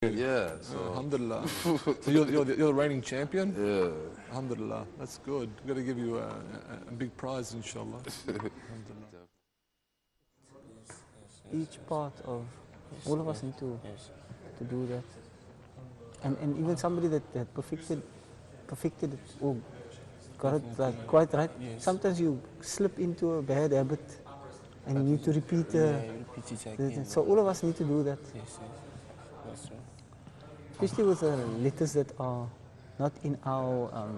Yeah, so Alhamdulillah. So you're the reigning champion? yeah. Alhamdulillah. That's good. We're going to give you a big prize, inshallah. Alhamdulillah. Each part of all of us need to do that. And even somebody that perfected it or got it like quite right. Sometimes you slip into a bad habit and you need to repeat so all of us need to do that. Yes, that's true. Especially with the letters that are not in our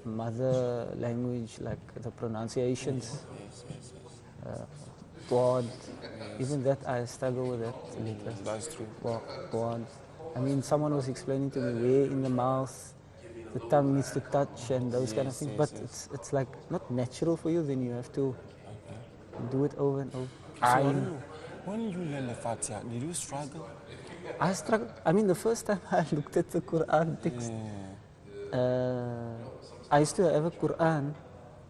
mother language, like the pronunciations. Quad, even that I struggle with that letter. That's true. Quad. I mean, someone was explaining to me where in the mouth the tongue needs to touch and those kind of things, but it's like not natural for you, then you have to do it over and over. So when you learn the Fatiha, did you struggle? I struggled. I mean, the first time I looked at the Quran text, I used to have a Quran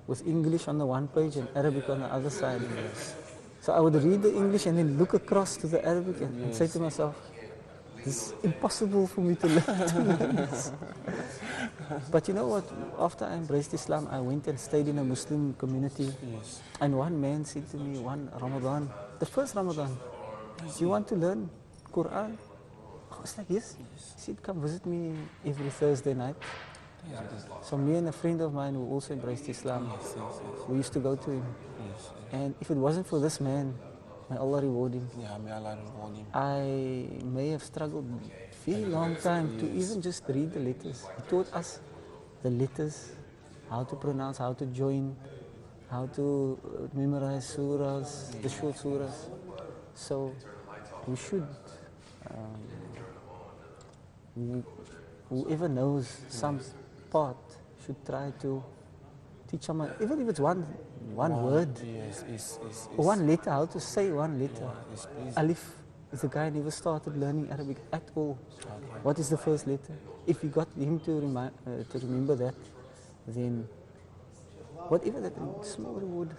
with English on the one page and Arabic on the other side. So I would read the English and then look across to the Arabic and say to myself, this is impossible for me to learn this. But you know what? After I embraced Islam, I went and stayed in a Muslim community. Yes. And one man said to me one Ramadan, the first Ramadan, do you want to learn Quran? I was like, yes. He said, come visit me every Thursday night. So me and a friend of mine who also embraced Islam, we used to go to him. And if it wasn't for this man, may Allah reward him. Yeah, may Allah reward him. I may have struggled a very long time to even just read the letters. He taught us the letters, how to pronounce, how to join, how to memorize surahs, the short surahs. So we should, whoever knows some part should try to teach someone, even if it's one word, or one letter, how to say one letter. Alif, if the guy never started learning Arabic at all, what is the first letter? If you got him to remember that, then whatever that small reward.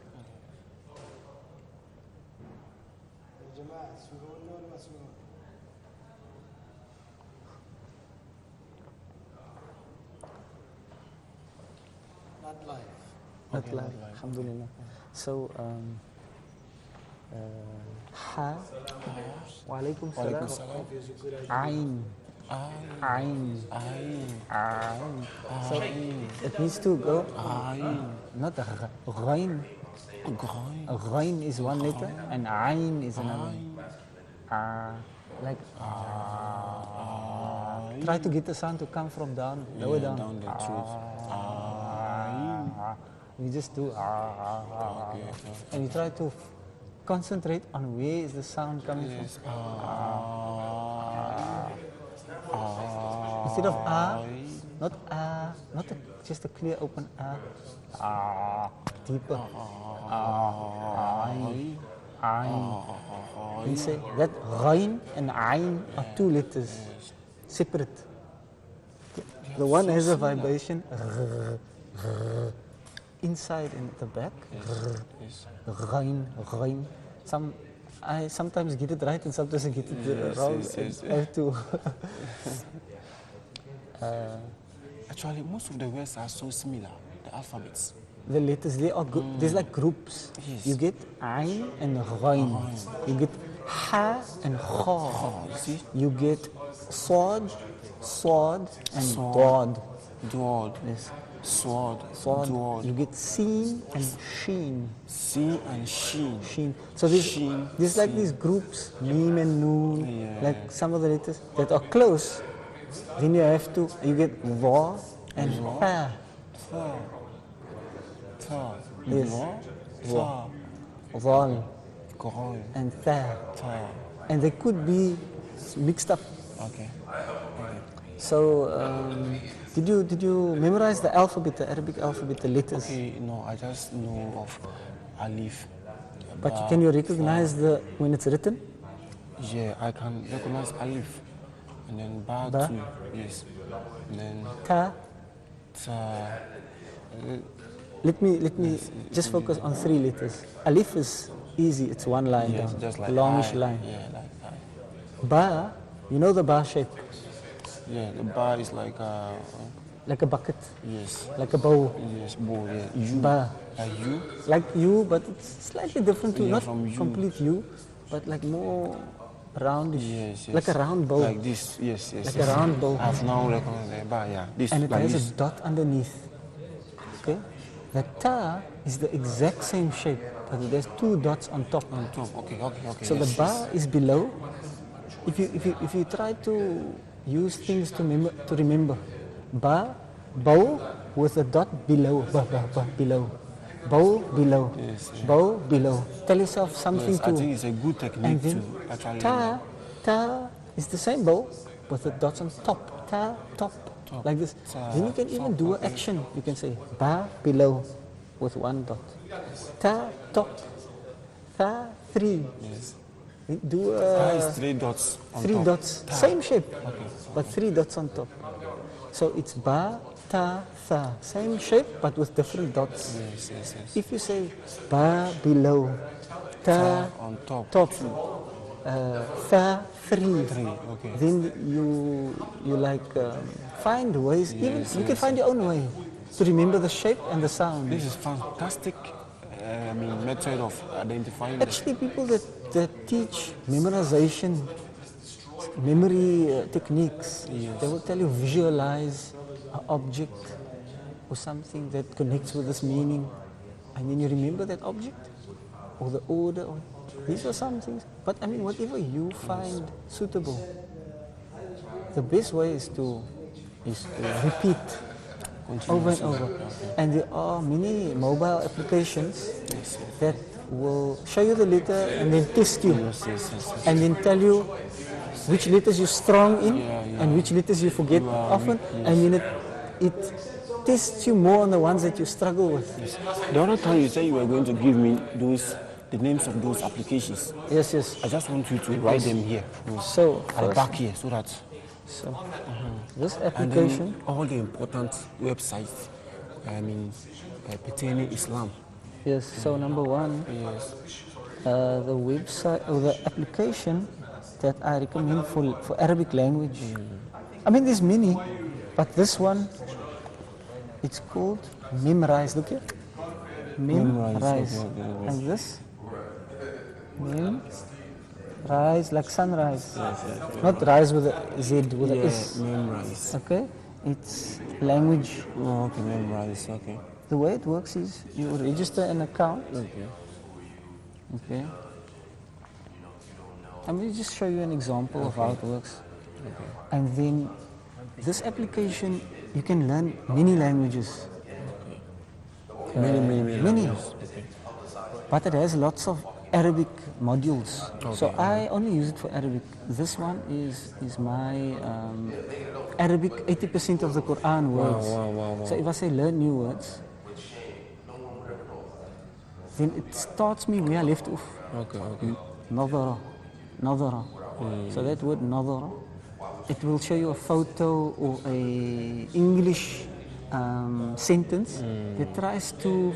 Not live, alhamdulillah. So, ha, wa alaikum salam, ayn, so it needs to go, not ghain. Ghain is one letter and ayn is another. Like, try to get the sound to come from down, lower down. You just do and you try to concentrate on where is the sound coming from. Instead of not just a clear open deeper. You say that ghain and ayn are two letters, separate. The one has a vibration inside and at the back. Ghain. I sometimes get it right and sometimes I get it wrong. I have to. Actually, most of the words are so similar, the alphabets. The letters, they are there's like groups. Yes. You get ayn and ghain. You get ha and kha. You get swad and dad. Yes. Sword. You get seen and sheen. Sin and sheen. So there's like these groups, meme and noon, like some of the letters that are close. Then you get va and fa. Yes. Va. Val. And tha. And they could be mixed up. Okay. So, did you memorize the alphabet, the Arabic alphabet, the letters? Okay, no, I just know of alif. But can you recognize when it's written? Yeah, I can recognize alif. And then ba too, yes. And then Ta. Let me just focus on three letters. Alif is easy, it's one line down, just like longish I, line. Yeah, like I. Ba You know the bar shape? Yeah, the bar is like Like a bucket, yes, like a bowl. yes, bowl, yeah. U. Bar. U. Like U, but it's slightly different too. Yeah, Not from U. complete U, but like more roundish. Yes, yes. Like a round bowl. Like this, yes, yes. Like yes. a round bowl. I've now recognized the bar, yeah. This, And it like has this. a dot underneath. Okay? The ta is the exact same shape, but there's two dots on top. On top, okay, okay, okay. So yes, the bar is below. If you try to use things to remember, bar, bow with a dot below, below, bow below, Yes, yeah. bow below. Tell yourself something Yes, to. I think it's a good And technique then to actually. ta is the same bow with the dots on top. Ta top, Top. like this. Ta, Then you can even top, do an okay. action. You can say bar below with one dot. Ta top. Ta three. Yes. Do Bar a is three dots on three top. dots, Ta. same shape, Okay. but three dots on top. So it's ba, ta, tha, same shape but with different dots. Yes, yes, yes. If you say ba below, ta On top. top, tha three, Three, okay. then you like find ways. Even Yes, you can yes, find your own way to remember the shape and the sound. This is fantastic. Method of identifying. Actually, people that teach memorization, memory techniques, Yes. they will tell you visualize an object or something that connects with this meaning, and then you remember that object or the order. Or, these are some things. But I mean, whatever you find suitable, the best way is to repeat over and over. And there are many mobile applications that will show you the letter and then test you. Yes, yes, yes, yes. And then tell you which letters you're strong in and which letters you forget You are often. weak, yes. And then it tests you more on the ones that you struggle with. Yes. The other time you said you were going to give me the names of those applications. Yes, yes. I just want you to write them here. So, At the first, back here, so that. this And application, then all the important websites, pertaining Islam. yes, so number one, Yes. the website or the application that I recommend for Arabic language. I mean, there's many, but this one, it's called Memrise. Look here. Memrise. Okay. And this, Memrise, like sunrise. Not rise with a Z, with a S. Memorize. Okay? It's language. Oh, okay, memorize. Okay. The way it works is you register an account. Okay. Okay. I'm going to just show you an example of how it works. And then this application, you can learn many languages. Many. But it has lots of Arabic modules. So I only use it for Arabic. This one is my Arabic 80% of the Quran words. Wow. So if I say learn new words, then it starts me where I left off. Okay. Nadara. So that word nadara, it will show you a photo or a English sentence that tries to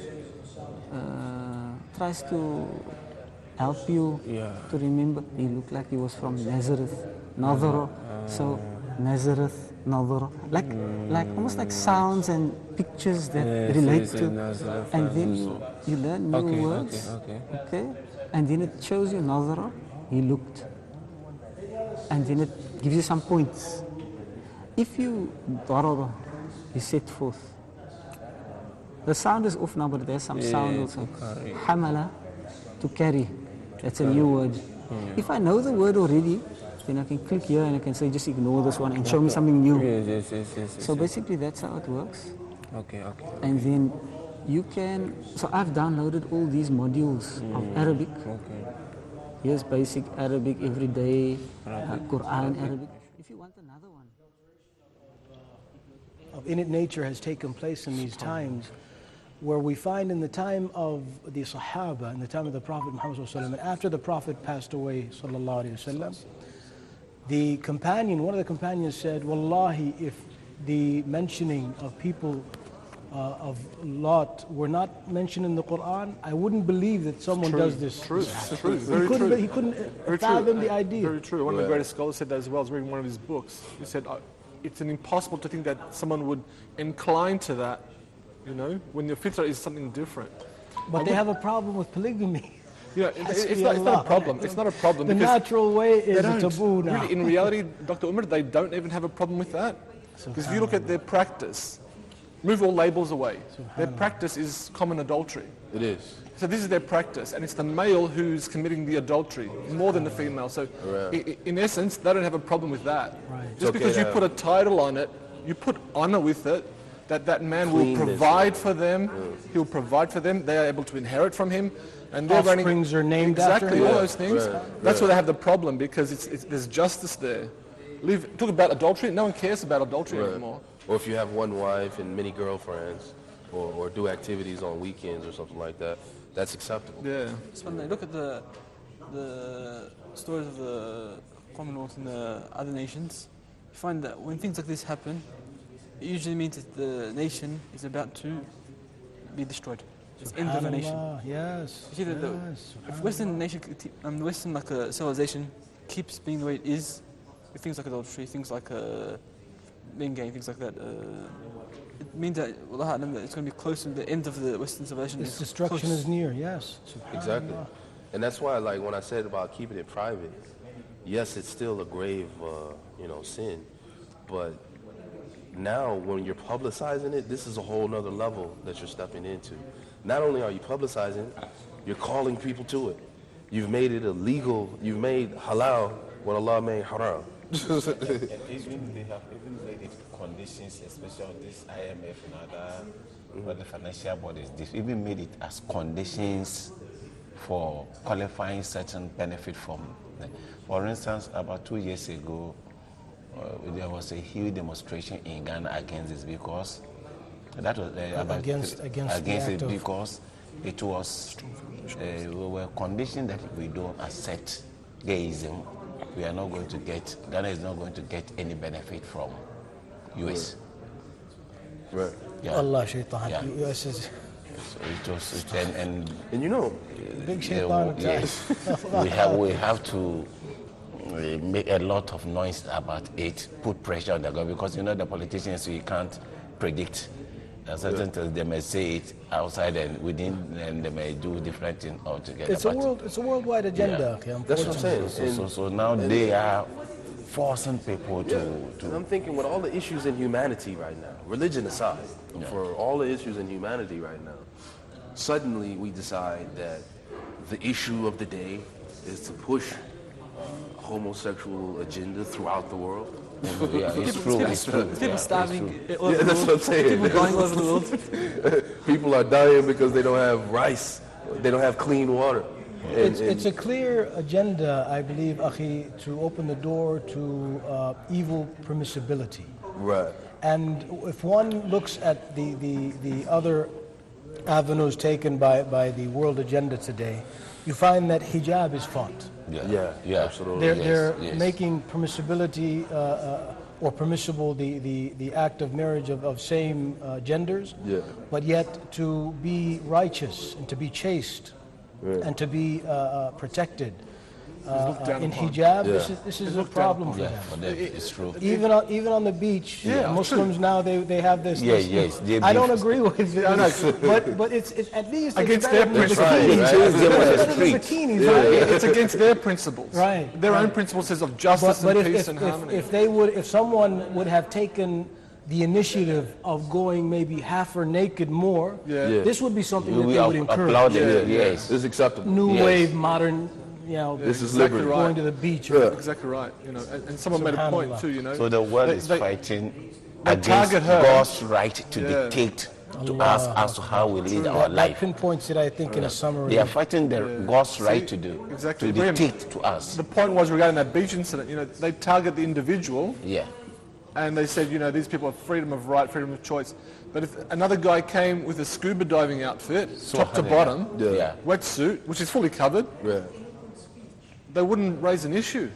help you to remember. He looked like he was from Nazareth, Nadara. So Nazareth, Nadara, like almost like sounds and pictures that relate to. And then you learn new words. Okay. And then it shows you Nadara. He looked. And then it gives you some points. If you daraba, you set forth. The sound is off now, but there's some sound also. Hamala, to carry. That's a new word. If I know the word already, then I can click here and I can say just ignore this one and show me something new. Yes. So basically that's how it works. Okay. And then you can, so I've downloaded all these modules of Arabic. Okay. Here's basic Arabic, everyday, Quran Arabic. If you want another one. Of innate nature has taken place in these times, where we find in the time of the Sahaba, in the time of the Prophet Muhammad ﷺ, and after the Prophet passed away, the companion, one of the companions said, Wallahi, if the mentioning of people of Lot were not mentioned in the Quran, I wouldn't believe that someone does this. True, true, very true. He couldn't Very fathom true. the idea. Very true. One of the greatest scholars said that as well. I was reading one of his books. He said, it's impossible to think that someone would incline to that, you know, when your fitrah is something different. But they have a problem with polygamy. Yeah, it's not a problem. It's not a problem. The natural way is a taboo now. Really, in reality, Dr. Umar, they don't even have a problem with that. Because if you look at their practice, move all labels away. Their practice is common adultery. It is. So this is their practice, and it's the male who's committing the adultery more than the female. So in essence, they don't have a problem with that. Right. Just because you put a title on it, you put honor with it, that man will provide for them. He'll provide for them. They are able to inherit from him. And they're Offsprings are named after exactly him. all those things. That's where they have the problem, because there's justice there. Talk about adultery. No one cares about adultery anymore. Or if you have one wife and many girlfriends, or do activities on weekends or something like that, that's acceptable. Yeah. So when I look at the stories of the Commonwealth and the other nations, you find that when things like this happen, it usually means that the nation is about to be destroyed. It's the end of a nation. Yes. You see that if Western nation, Western civilization keeps being the way it is, with things like adultery, things like being gay, things like that, it means that it's going to be close to the end of the Western civilization. Its destruction is near. Yes. Exactly. And that's why, like, when I said about keeping it private, yes, it's still a grave, sin, but now when you're publicizing it, this is a whole nother level that you're stepping into. Not only are you publicizing, you're calling people to it. You've made it illegal. You've made halal what Allah made haram. Even they have made it conditions, especially this IMF and other financial bodies. They've even made it as conditions for qualifying certain benefit from. For instance, about 2 years ago, there was a huge demonstration in Ghana against this, because that was against it, because it was we were conditioned that if we don't accept gayism, we are not going to get, Ghana is not going to get any benefit from US. Right. Yeah. Allah shaitan. Yeah. US is So it was, and you know, big shaitan attack. yes, we have to make a lot of noise about it, put pressure on the government, because the politicians, we can't predict. Certain things they may say it outside and within, and they may do different things altogether. It's a worldwide agenda. Yeah. That's what I'm saying. So now they are forcing people to. And I'm thinking, with all the issues in humanity right now, religion aside, for all the issues in humanity right now, suddenly we decide that the issue of the day is to push homosexual agenda throughout the world. Yeah, it's true. It's true. People starving. Yeah, that's what I'm saying. People dying all over the world. People are dying because they don't have rice. They don't have clean water. It's a clear agenda, I believe, Akhi, to open the door to evil permissibility. Right. And if one looks at the other avenues taken by the world agenda today, you find that hijab is fought. Yeah, absolutely. They're making permissibility or permissible the act of marriage of same genders, but yet to be righteous and to be chaste and to be protected in hijab, this is a problem for them. For them, it's true. Even on the beach, Muslims now they have this. Yes. I don't agree with it, but it's at least Against it's better their than the principles. bikinis. It's better than the bikinis, right? It's against their principles. Right. Their own principles says of justice But and peace and harmony. if someone would have taken the initiative of going maybe half or naked more, this would be something that they would encourage. Yes. It's acceptable. New wave, modern, this is exactly liberty. right. going to the beach. Exactly right. And someone made a point too. So the world is fighting they against target her. God's right to dictate to us as to how we lead our That life. pinpoints it, I think, in a summary. They are fighting God's right to do, exactly. to dictate to us. The point was regarding that beach incident. They target the individual. Yeah. And they said, these people have freedom of right, freedom of choice. But if another guy came with a scuba diving outfit, top to bottom, Yeah. wetsuit, which is fully covered, they wouldn't raise an issue.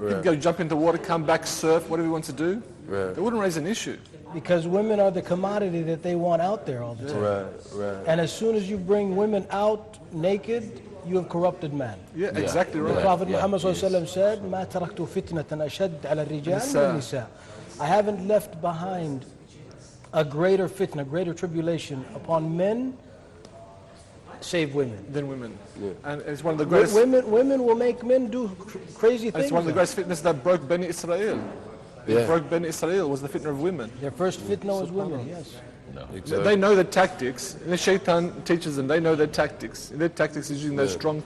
He could go jump into water, come back, surf, whatever he wants to do. It wouldn't raise an issue. Because women are the commodity that they want out there all the time. And as soon as you bring women out naked, you have corrupted man. Yeah, exactly The right. Prophet Muhammad ﷺ said, "ما تركت فتنة أشد على الرجال من النساء." I haven't left behind a greater fitna, a greater tribulation upon men, save women. Than women. And it's one of the greatest. Women will make men do crazy things. It's one of the greatest fitness that broke Bani Israel. It broke Bani Israel was the fitna of women. Their first fitna was women, yes. Exactly. They know the tactics. And the shaitan teaches them. They know their tactics. And their tactics is using those strong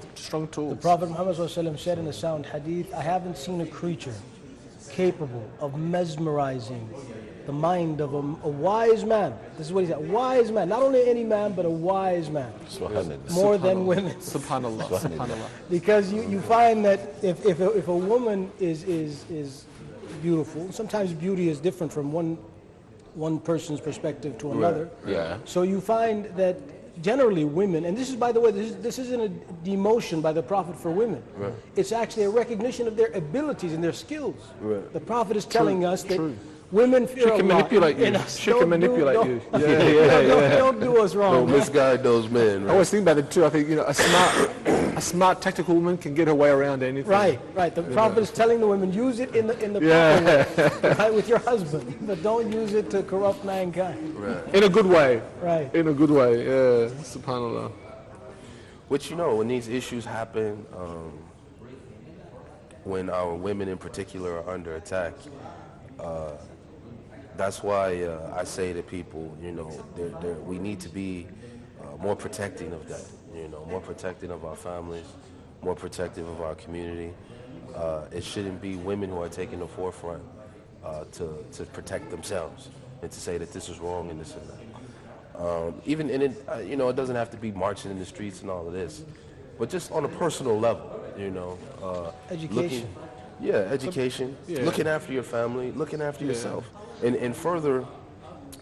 tools. The Prophet Muhammad ﷺ said in a sound hadith, I haven't seen a creature capable of mesmerizing the mind of a wise man. This is what he said, a wise man. Not only any man, but a wise man. More than women. Subhanallah. Subhanallah. Because you find that if a woman is beautiful, sometimes beauty is different from one person's perspective to another. So you find that generally women, and this is, by the way, this isn't a demotion by the Prophet for women. It's actually a recognition of their abilities and their skills. The Prophet is telling us that women fear Allah. She can manipulate you. She can manipulate you. Don't do us wrong. Don't misguide those men. I always think about it too. I think, a smart tactical woman can get her way around anything. Right. The Prophet is telling the women, use it in the proper way, right, with your husband, but don't use it to corrupt mankind. In a good way. Right. In a good way. Yeah. Subhanallah. Which, when these issues happen, when our women in particular are under attack, that's why I say to people, we need to be more protecting of that, more protecting of our families, more protective of our community. It shouldn't be women who are taking the forefront to protect themselves and to say that this is wrong and this and that. Even in it, it doesn't have to be marching in the streets and all of this, but just on a personal level, Education. Education, looking after your family, looking after yourself, and further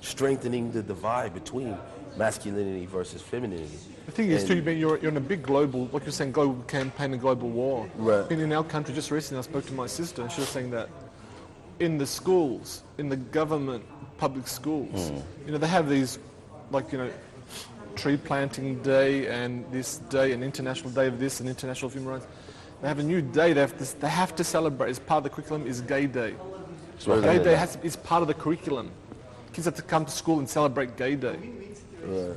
strengthening the divide between masculinity versus femininity. The thing is, too, you're in a big global, like you're saying, global campaign and global war. Right. In our country, just recently, I spoke to my sister, and she was saying that in the schools, in the government public schools, they have these, tree planting day and this day, an international day of this, and international human rights. They have a new day they have to celebrate. As part of the curriculum is Gay Day. So Gay Day is part of the curriculum. Kids have to come to school and celebrate Gay Day.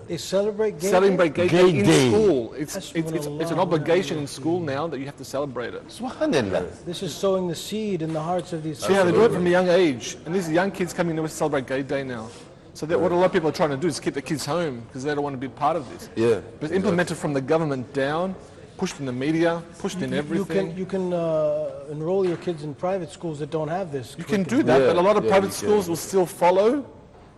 They celebrate Gay Day? Celebrate Gay Day in school. It's an obligation in school now that you have to celebrate it. This is sowing the seed in the hearts of these See how they do it from a young age. And these young kids coming in to celebrate Gay Day now. So what a lot of people are trying to do is keep the kids home because they don't want to be part of this. But it's implemented from the government down, pushed in the media, pushed in everything. You can enroll your kids in private schools that don't have this. You can do that, but a lot of private schools will still follow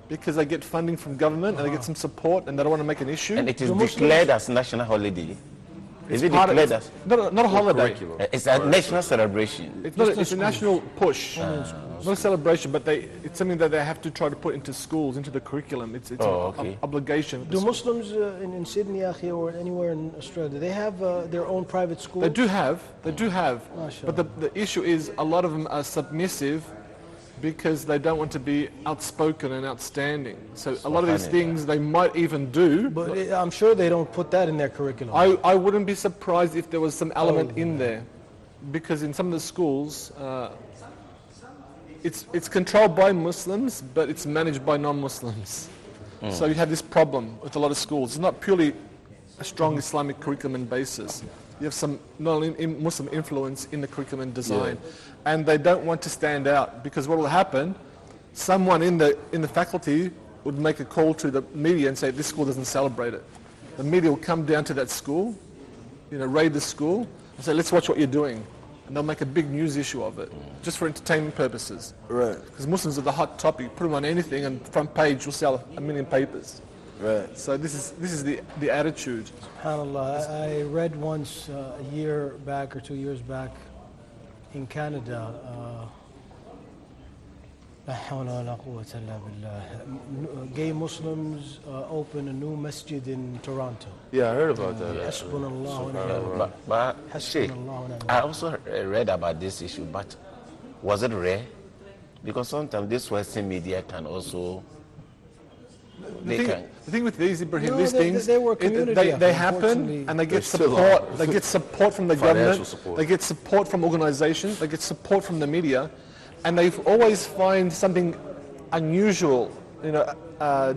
because they get funding from government and they get some support and they don't want to make an issue. And it is declared as national holiday. Is it part declared of, as? not a holiday. It's a national celebration. It's a national push. Not a celebration, but it's something that they have to try to put into schools, into the curriculum. It's an obligation. Do Muslims in Sydney, Akhi, or anywhere in Australia, do they have their own private schools? They do have. But the issue is a lot of them are submissive because they don't want to be outspoken and outstanding. So a lot of these things they might even do. But I'm sure they don't put that in their curriculum. I wouldn't be surprised if there was some element in there. Because in some of the schools, it's controlled by Muslims, but it's managed by non-Muslims. So you have this problem with a lot of schools. It's not purely a strong Islamic curriculum and basis. You have some non-Muslim influence in the curriculum and design. And they don't want to stand out because what will happen, someone in the faculty would make a call to the media and say, this school doesn't celebrate it. The media will come down to that school, raid the school, and say, let's watch what you're doing. And they'll make a big news issue of it, just for entertainment purposes. Right. Because Muslims are the hot topic. Put them on anything, and front page will sell 1 million papers. Right. So this is the attitude. SubhanAllah, I read once a year back or 2 years back in Canada, لا حول ولا قوة إلا بالله. Gay Muslims open a new masjid in Toronto. Yeah, I heard about that. حسبنا الله ونعم الوكيل. But Sheikh, حسبنا الله ونعم I الوكيل. also read about this issue, but was it rare? Because sometimes this Western media can also The thing with these, Ibrahim, No, these they- things, they were community they effort, happen unfortunately. and they get They still support. are. They get support from the Financial government. support. They get support from organizations. They get support from the media, and they always find something unusual,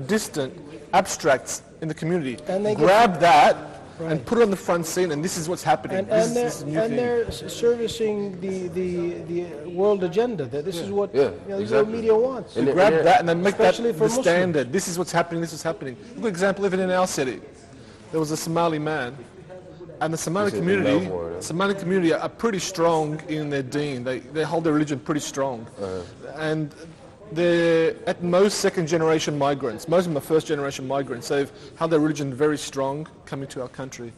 distant, abstract in the community. And they grab that Right. and put it on the front scene, and this is what's happening. And This is a new thing. they're servicing the world agenda. That this is what Yeah, this is what exactly. media wants. And They grab they're- that and then make that Especially the for Muslims. standard. This is what's happening, this is happening. Look, example, even in our city, there was a Somali man, and the Somali He's in community, Melbourne, yeah. Somali community are pretty strong in their deen. They hold their religion pretty strong. And they're at most second generation migrants. Most of them are first generation migrants. They've held their religion very strong coming to our country.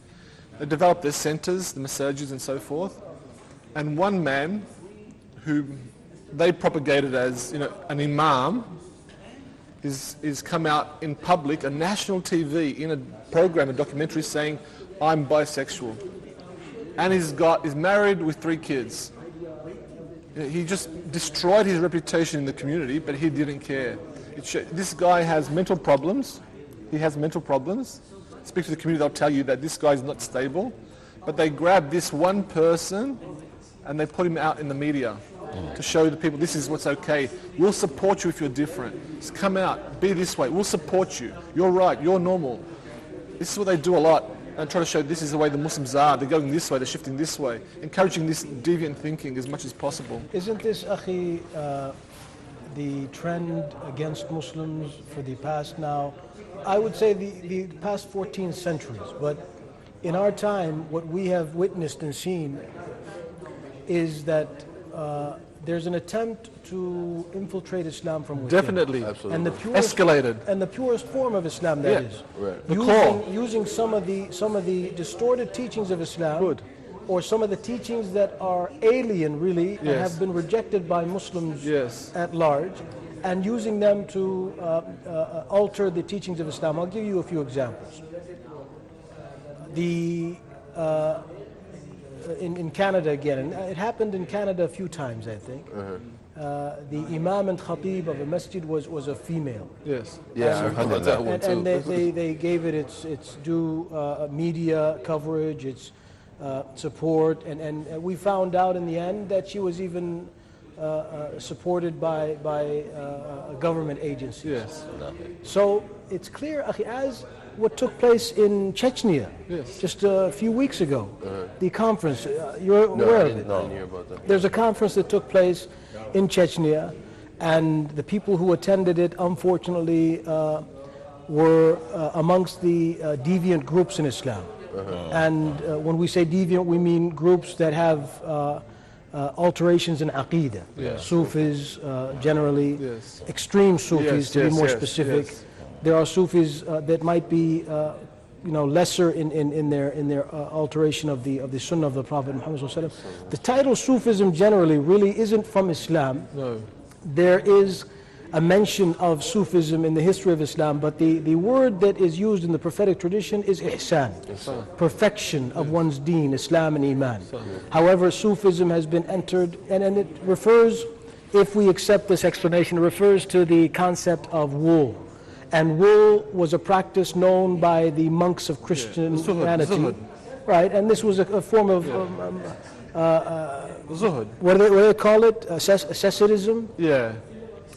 They developed their centers, the masajids and so forth. And one man who they propagated as an imam is come out in public, on national TV, in a program, a documentary, saying, "I'm bisexual," and he's married with 3 kids. He just destroyed his reputation in the community, but he didn't care. This guy has mental problems. He has mental problems. Speak to the community, they'll tell you that this guy is not stable. But they grab this one person and they put him out in the media to show the people this is what's okay. We'll support you if you're different. Just come out, be this way. We'll support you. You're right, you're normal. This is what they do a lot. And try to show this is the way the Muslims are. They're going this way, they're shifting this way. Encouraging this deviant thinking as much as possible. Isn't this, Akhi, the trend against Muslims for the past now, I would say the past 14 centuries, but in our time, what we have witnessed and seen is that there's an attempt to infiltrate Islam from within. Definitely. Absolutely. And the purest, Escalated. and the purest form of Islam, that Yeah. is. Right. The core. Using some of the distorted teachings of Islam, Good. or some of the teachings that are alien, really, and Yes. have been rejected by Muslims Yes. at large, and using them to alter the teachings of Islam. I'll give you a few examples. In Canada again, and it happened in Canada a few times, I think. The Imam and Khatib of a masjid was a female. Yes. Yeah, I heard about that one And too. they gave it its due media coverage, its support, and we found out in the end that she was even supported by government agencies. Yes. So it's clear, Akhi, as what took place in Chechnya Yes. just a few weeks ago, the conference, you're aware of it? I didn't hear about that. There's a conference that took place in Chechnya, and the people who attended it, unfortunately, were amongst the deviant groups in Islam. And when we say deviant, we mean groups that have alterations in aqidah. Sufis generally, Yes. extreme Sufis Yes, to be yes, more yes, specific. yes. There are Sufis that might be lesser in their alteration of the Sunnah of the Prophet Muhammad sallallahu alaihi wasallam. The title Sufism generally really isn't from Islam. No. There is a mention of Sufism in the history of Islam, but the word that is used in the prophetic tradition is ihsan, perfection of one's deen, Islam and Iman. However, Sufism has been entered, and it refers, if we accept this explanation, it refers to the concept of wool. And wool was a practice known by the monks of Christianity. Zuhud. Right, and this was a form of, Zuhud. what do they call it? Asceticism Yeah.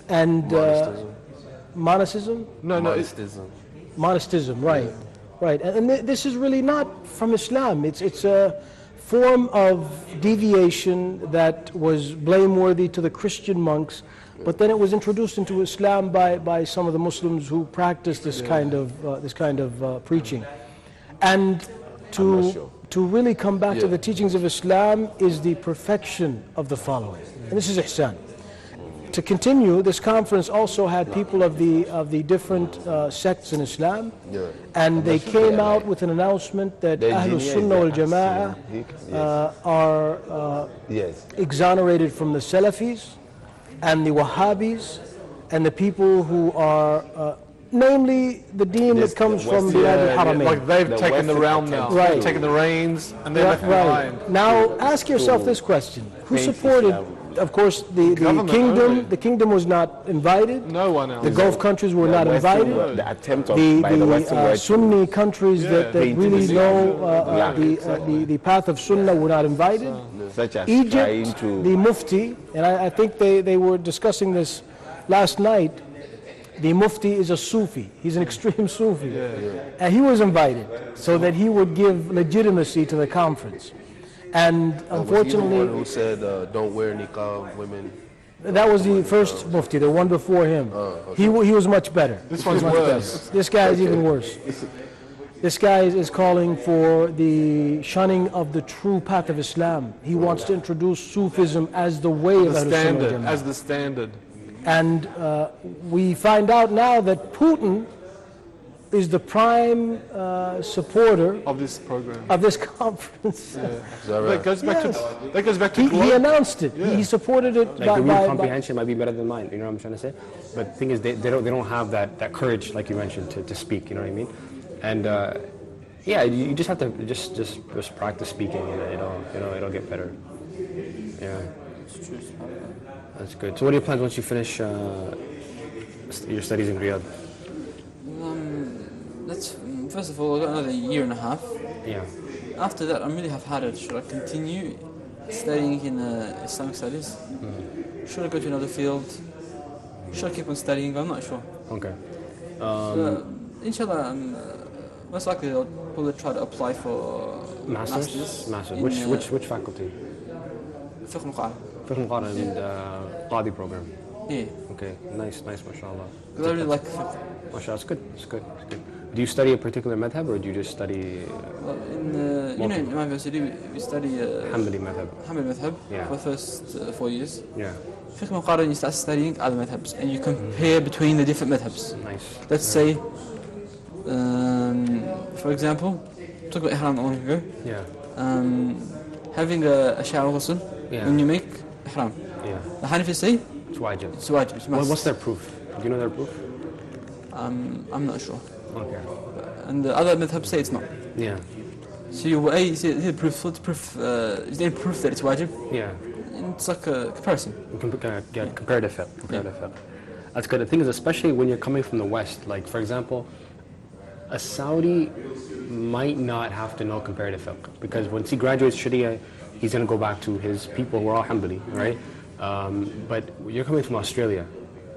and Monasticism. monasticism? No, no. Monasticism. Monasticism, right. Right, and this is really not from Islam. It's a form of deviation that was blameworthy to the Christian monks, but then it was introduced into Islam by some of the Muslims who practiced this kind of preaching. And to really come back to the teachings of Islam is the perfection of the following. And this is ihsan. To continue, this conference also had people of the different sects in Islam, and they came out with an announcement that Ahlul Sunnah wal Jama'ah are Yes. exonerated from the Salafis, and the Wahhabis and the people who are, namely the deen that comes from Bilad al-Haramain. Like they've The taken the Western realm now. Right. They've taken the reins and they're left Right. behind. Now ask yourself this question. Who paint supported, Islam. of course, the Government kingdom? only. The kingdom was not invited. No one else. The Gulf countries were not Western invited. world, the attempt of, The, by the Western world to Sunni countries that Paint really Islam. know the path of Sunnah were not invited. such as trying Egypt, to the Mufti, and I think they were discussing this last night, the Mufti is a Sufi. He's an extreme Sufi. And he was invited so that he would give legitimacy to the conference. And Was he the one unfortunately, who said don't wear niqab, women? that was the first Mufti, the one before him. He was much better. This He was one's much worse. better. This guy is even worse. This guy is calling for the shunning of the true path of Islam. He wants to introduce Sufism as the way of The Ahlul Sunnah wal standard, Jama'ah. as the standard. And we find out now that Putin is the prime supporter Of this program. of this conference. Is that That right? goes back Yes. to that goes back to He global. announced it. He supported it Like the real comprehension might be better than mine, you know what I'm trying to say? But the thing is, they don't have that courage, like you mentioned, to speak, you know what I mean? And yeah, you just have to just practice speaking, and it'll get better. Yeah, that's good. So what are your plans once you finish your studies in Riyadh? That's first of all, I got another year and a half. Yeah. After that, I'm really half-hearted. Should I continue studying in Islamic studies? Should I go to another field? Should I keep on studying? I'm not sure. Okay. Inshallah, most likely I'll probably try to apply for Masters. in, Which faculty? Fiqh al-Qur'an. Fiqh al-Quran and Qadi program. Yeah, Okay, nice, mashallah. because I really like fiqh. Mashallah, it's good. Do you study a particular madhab or do you just study Well, in my university, we study Hanbali madhab? Hanbali madhab Yeah. for the first 4 years. Yeah, Fiqh al-Qur'an, you start studying other madhabs and you compare between the different madhabs. nice. Let's say, for example, talk about ihram not long ago. Yeah, Having a shower ghusl Yeah. when you make ihram. yeah. The Hanafis say It's wajib. it's wajib, it's must. What's their proof? Do you know their proof? I'm not sure. Okay. And the other madhabs say it's not. Yeah, So you see the proof, what's proof, is there any proof that it's wajib? yeah. And it's like a comparison. Comparative fiqh. That's good. The thing is, especially when you're coming from the West, like for example, a Saudi might not have to know comparative fiqh because once he graduates Sharia, he's going to go back to his people who are all Hanbali, right? But you're coming from Australia,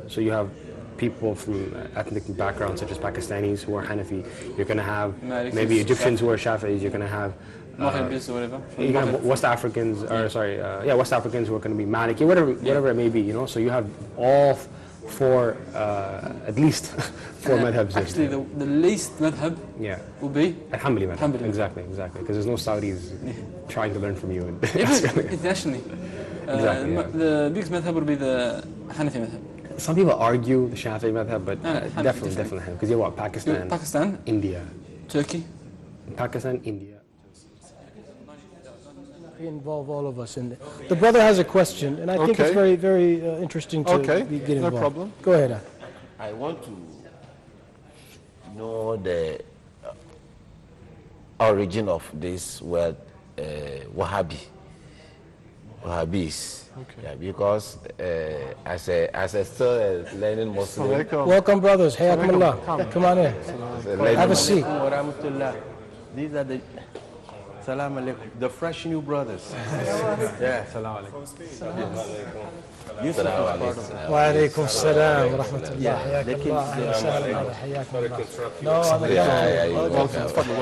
so you have people from ethnic backgrounds such as Pakistanis who are Hanafi. You're going to have Malikis, maybe Egyptians who are Shafi'is. You're going to have Maghribis or whatever. you can have West Africans, West Africans who are going to be Maliki, whatever it may be, so you have all four, at least four madhabs. Actually, the least madhab Yeah. will be Hanbali madhab. Hanbali. Exactly, because there's no Saudis trying to learn from you. even internationally. Exactly, yeah. The biggest madhab would be the Hanafi madhab. Some people argue the Shafi'i madhab, but Hanafi, definitely because you have what, Pakistan, Pakistan, India. Turkey. Pakistan, India. Involve all of us in it. The brother has a question, and I think it's Okay. very, very interesting to Okay, get no involved. problem. Go ahead. I want to know the origin of this word Wahhabis. Okay. Yeah, because as a still learning Muslim, Alaikum. Welcome, brothers. Hayakumullah. Come on in. as a learning Have a seat. Wa rahmatullah. These are the salam alaikum, the fresh new brothers. Yeah, salam alaikum. Yusuf is part of it. Wa alaikum salam wa rahmatullah. Yeah, they keep- No, other Welcome, tafadhal,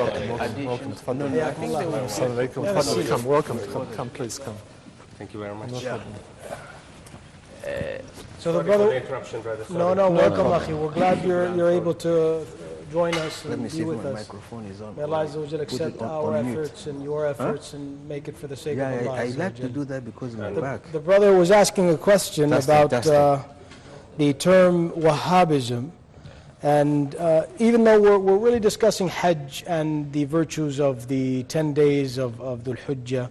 welcome, tafadhal. No, I think they were. Assalamu alaikum, tafadhal, come, welcome, come, please come. Thank you very much. So the brother. Interruption, brother. No, welcome, Akhi. We're glad you're able to join us Let and me be see if with my us. microphone is on. May Allah Azza wa Jal Put it accept on our mute. efforts and your efforts and make it for the sake Yeah, of Allah. I Azza wa like to Jal. do that because my back. The brother was asking a question Testing, about testing. the term Wahhabism, and even though we're really discussing Hajj and the virtues of the 10 days of Dhul Hujjah,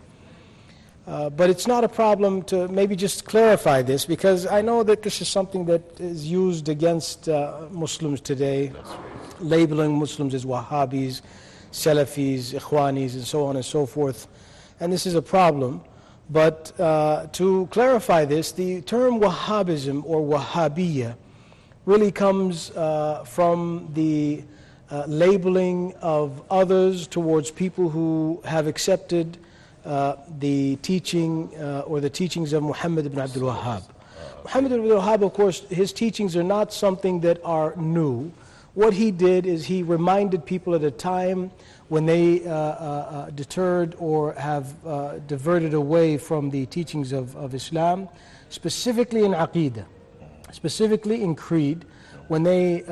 But it's not a problem to maybe just clarify this, because I know that this is something that is used against Muslims today, labeling Muslims as Wahhabis, Salafis, Ikhwanis, and so on and so forth. And this is a problem. But to clarify this, the term Wahhabism or Wahhabiyya really comes from the labeling of others towards people who have accepted the teaching or the teachings of Muhammad ibn Abdul Wahhab. Muhammad ibn Abdul Wahhab, of course, his teachings are not something that are new. What he did is he reminded people at a time when they deterred or have diverted away from the teachings of Islam, specifically in Aqeedah, specifically in Creed, when they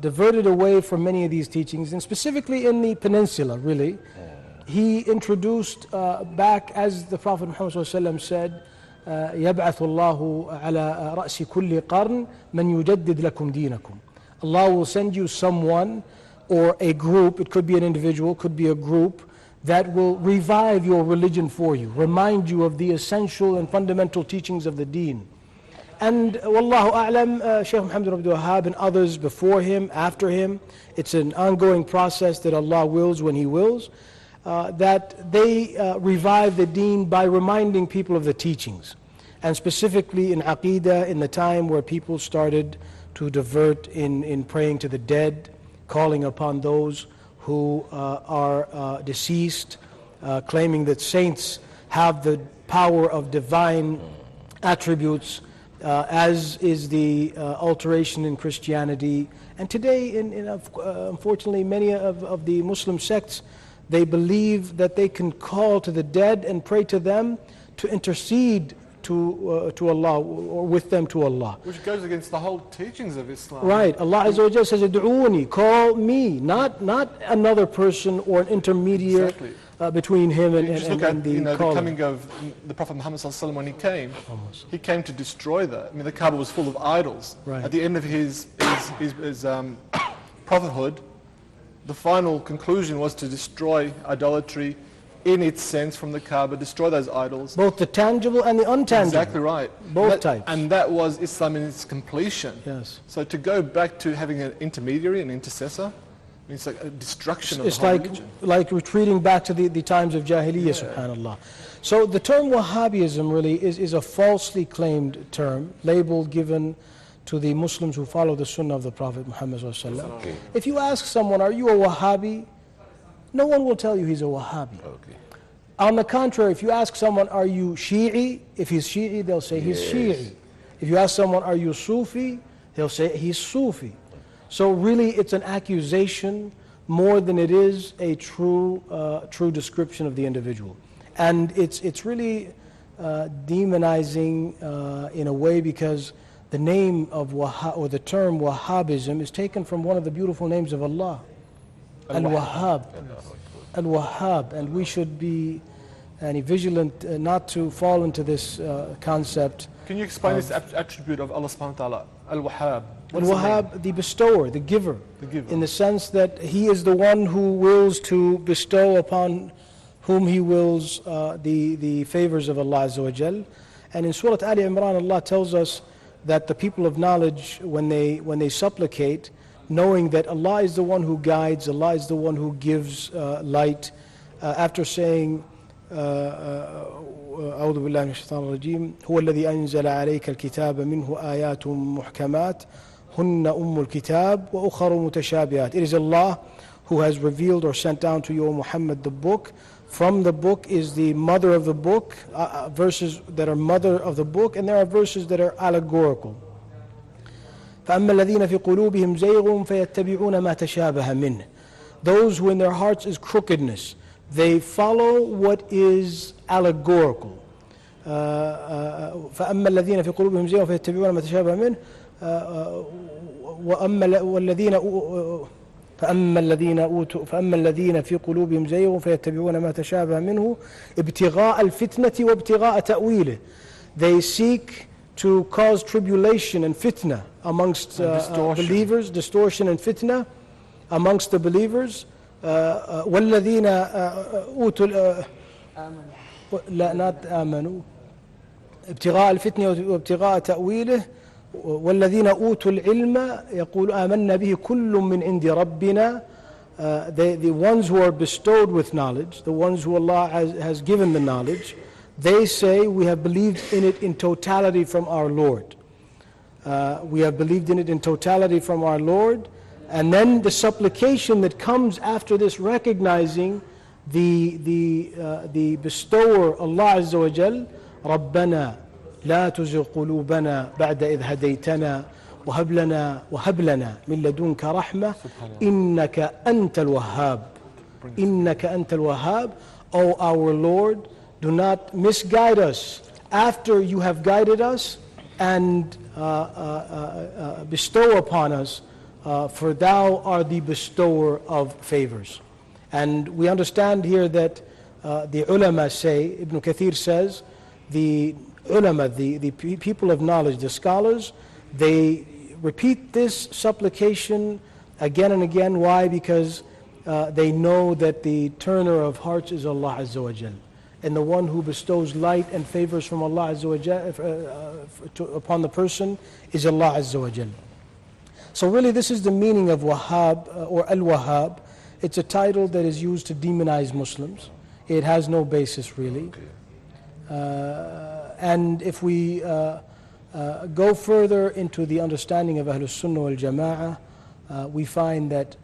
diverted away from many of these teachings, and specifically in the peninsula, really, he introduced back, as the Prophet Muhammad ﷺ said, يَبْعَثُ اللَّهُ عَلَى رَأْسِ كُلِّ قَرْنٍ مَنْ يُجَدِّدْ لَكُمْ دِينَكُمْ. Allah will send you someone or a group, it could be an individual, could be a group, that will revive your religion for you, remind you of the essential and fundamental teachings of the deen. And Wallahu A'lam, Shaykh Muhammad ibn Abdul Wahhab and others before him, after him, it's an ongoing process that Allah wills when He wills, that they revive the deen by reminding people of the teachings. And specifically in Aqeedah, in the time where people started to divert in praying to the dead, calling upon those who are deceased, claiming that saints have the power of divine attributes, as is the alteration in Christianity. And today, unfortunately, many of the Muslim sects, they believe that they can call to the dead and pray to them to intercede to Allah, or with them to Allah. Which goes against the whole teachings of Islam. Right. Allah Azza wa Jalla says, "Ad'uni," call me, not another person or an intermediary between him and, just look and at, the the caller. coming of the Prophet Muhammad ﷺ when he came to destroy that. I mean, the Kaaba was full of idols. Right. At the end of his prophethood, the final conclusion was to destroy idolatry in its sense from the Kaaba, destroy those idols. Both the tangible and the untangible. Exactly right. Both types. And that was Islam in its completion. Yes. So to go back to having an intermediary, an intercessor, it's like a destruction of the whole religion. Like retreating back to the times of Jahiliyyah, subhanAllah. So the term Wahhabism really is a falsely claimed term, labeled given to the Muslims who follow the Sunnah of the Prophet Muhammad ﷺ. Okay. If you ask someone, are you a Wahhabi? No one will tell you he's a Wahhabi. Okay. On the contrary, if you ask someone, are you Shi'i? If he's Shi'i, they'll say he's Shi'i. If you ask someone, are you Sufi? They'll say he's Sufi. So really, it's an accusation more than it is a true description of the individual. And it's really demonizing in a way, because the name of or the term Wahhabism is taken from one of the beautiful names of Allah, Al-Wahhab. Al-Wahhab. And we should be vigilant not to fall into this concept. Can you explain this attribute of Allah subhanahu wa ta'ala, Al-Wahhab? Al-Wahhab, the bestower, the giver, in the sense that He is the one who wills to bestow upon whom He wills the favors of Allah Azza wa Jal. And in Surah Ali Imran, Allah tells us that the people of knowledge, when they supplicate, knowing that Allah is the one who guides, Allah is the one who gives light, after saying, أعوذ بالله من الشيطان الرجيم هو الذي أنزل عليك الكتاب منه آيات محكمات هن الكتاب وأخر متشابهات. It is Allah who has revealed or sent down to you, O Muhammad, the book. From the book is the mother of the book, verses that are mother of the book, and there are verses that are allegorical. فأما الذين في قلوبهم زيغ فيتبعون ما تشابه منه. Those who in their hearts is crookedness, they follow what is allegorical. فأما الذين في قلوبهم زيغ فيتبعون ما تشابه منه فأما الذين في قلوبهم زيغ فيتبعون ما تشابه منه ابتغاء الفتنة وابتغاء تأويله. They seek to cause tribulation and fitna amongst believers, distortion and fitna amongst the believers. والذين أوتوا لا not آمنوا ابتغاء الفتنة وابتغاء تأويله والذين أوتوا العلم يقول آمنا به كل من عند ربنا. The ones who are bestowed with knowledge, the ones who Allah has given the knowledge, they say we have believed in it in totality from our Lord. We have believed in it in totality from our Lord. And then the supplication that comes after this, recognizing the bestower, Allah Azza wa Jal, ربنا لا تزغ قلوبنا بعد إذ هديتنا وهب لنا من لدنك رحمة إنك أنت الوهاب. إنك أنت الوهاب. O our Lord, do not misguide us after you have guided us, and bestow upon us, for thou art the bestower of favors. And we understand here that the ulama say, Ibn Kathir says, the ulama, the people of knowledge, the scholars, they repeat this supplication again and again. Why? Because they know that the turner of hearts is Allah Azza wa Jal. And the one who bestows light and favors from Allah Azza wa Jal upon the person is Allah Azza wa Jal. So really this is the meaning of Wahhab or Al-Wahhab. It's a title that is used to demonize Muslims. It has no basis really. And if we go further into the understanding of Ahlus Sunnah wal Jama'ah, we find that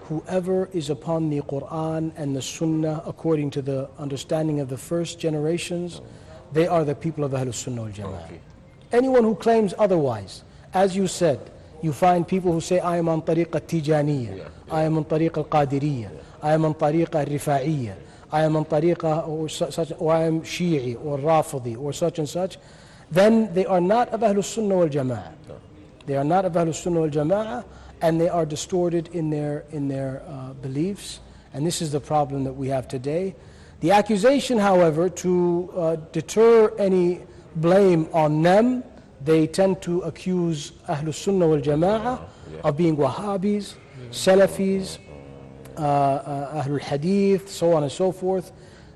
whoever is upon the Quran and the Sunnah according to the understanding of the first generations, they are the people of Ahlus Sunnah wal Jama'ah. Anyone who claims otherwise, as you said, you find people who say, I am on tariq al-Tijaniyya, I am on tariq al-Qadiriyya, I am on tariq al-Rifa'iyya, I am on tariqa or such, or I am Shi'i or Rafidi or such and such, then they are not of Ahlus Sunnah wal Jama'ah. They are not of Ahlus Sunnah wal Jama'ah, and they are distorted in their beliefs. And this is the problem that we have today. The accusation, however, to deter any blame on them, they tend to accuse Ahlus Sunnah wal Jama'ah of being Wahhabis, Salafis, Ahlul Hadith, so on and so forth.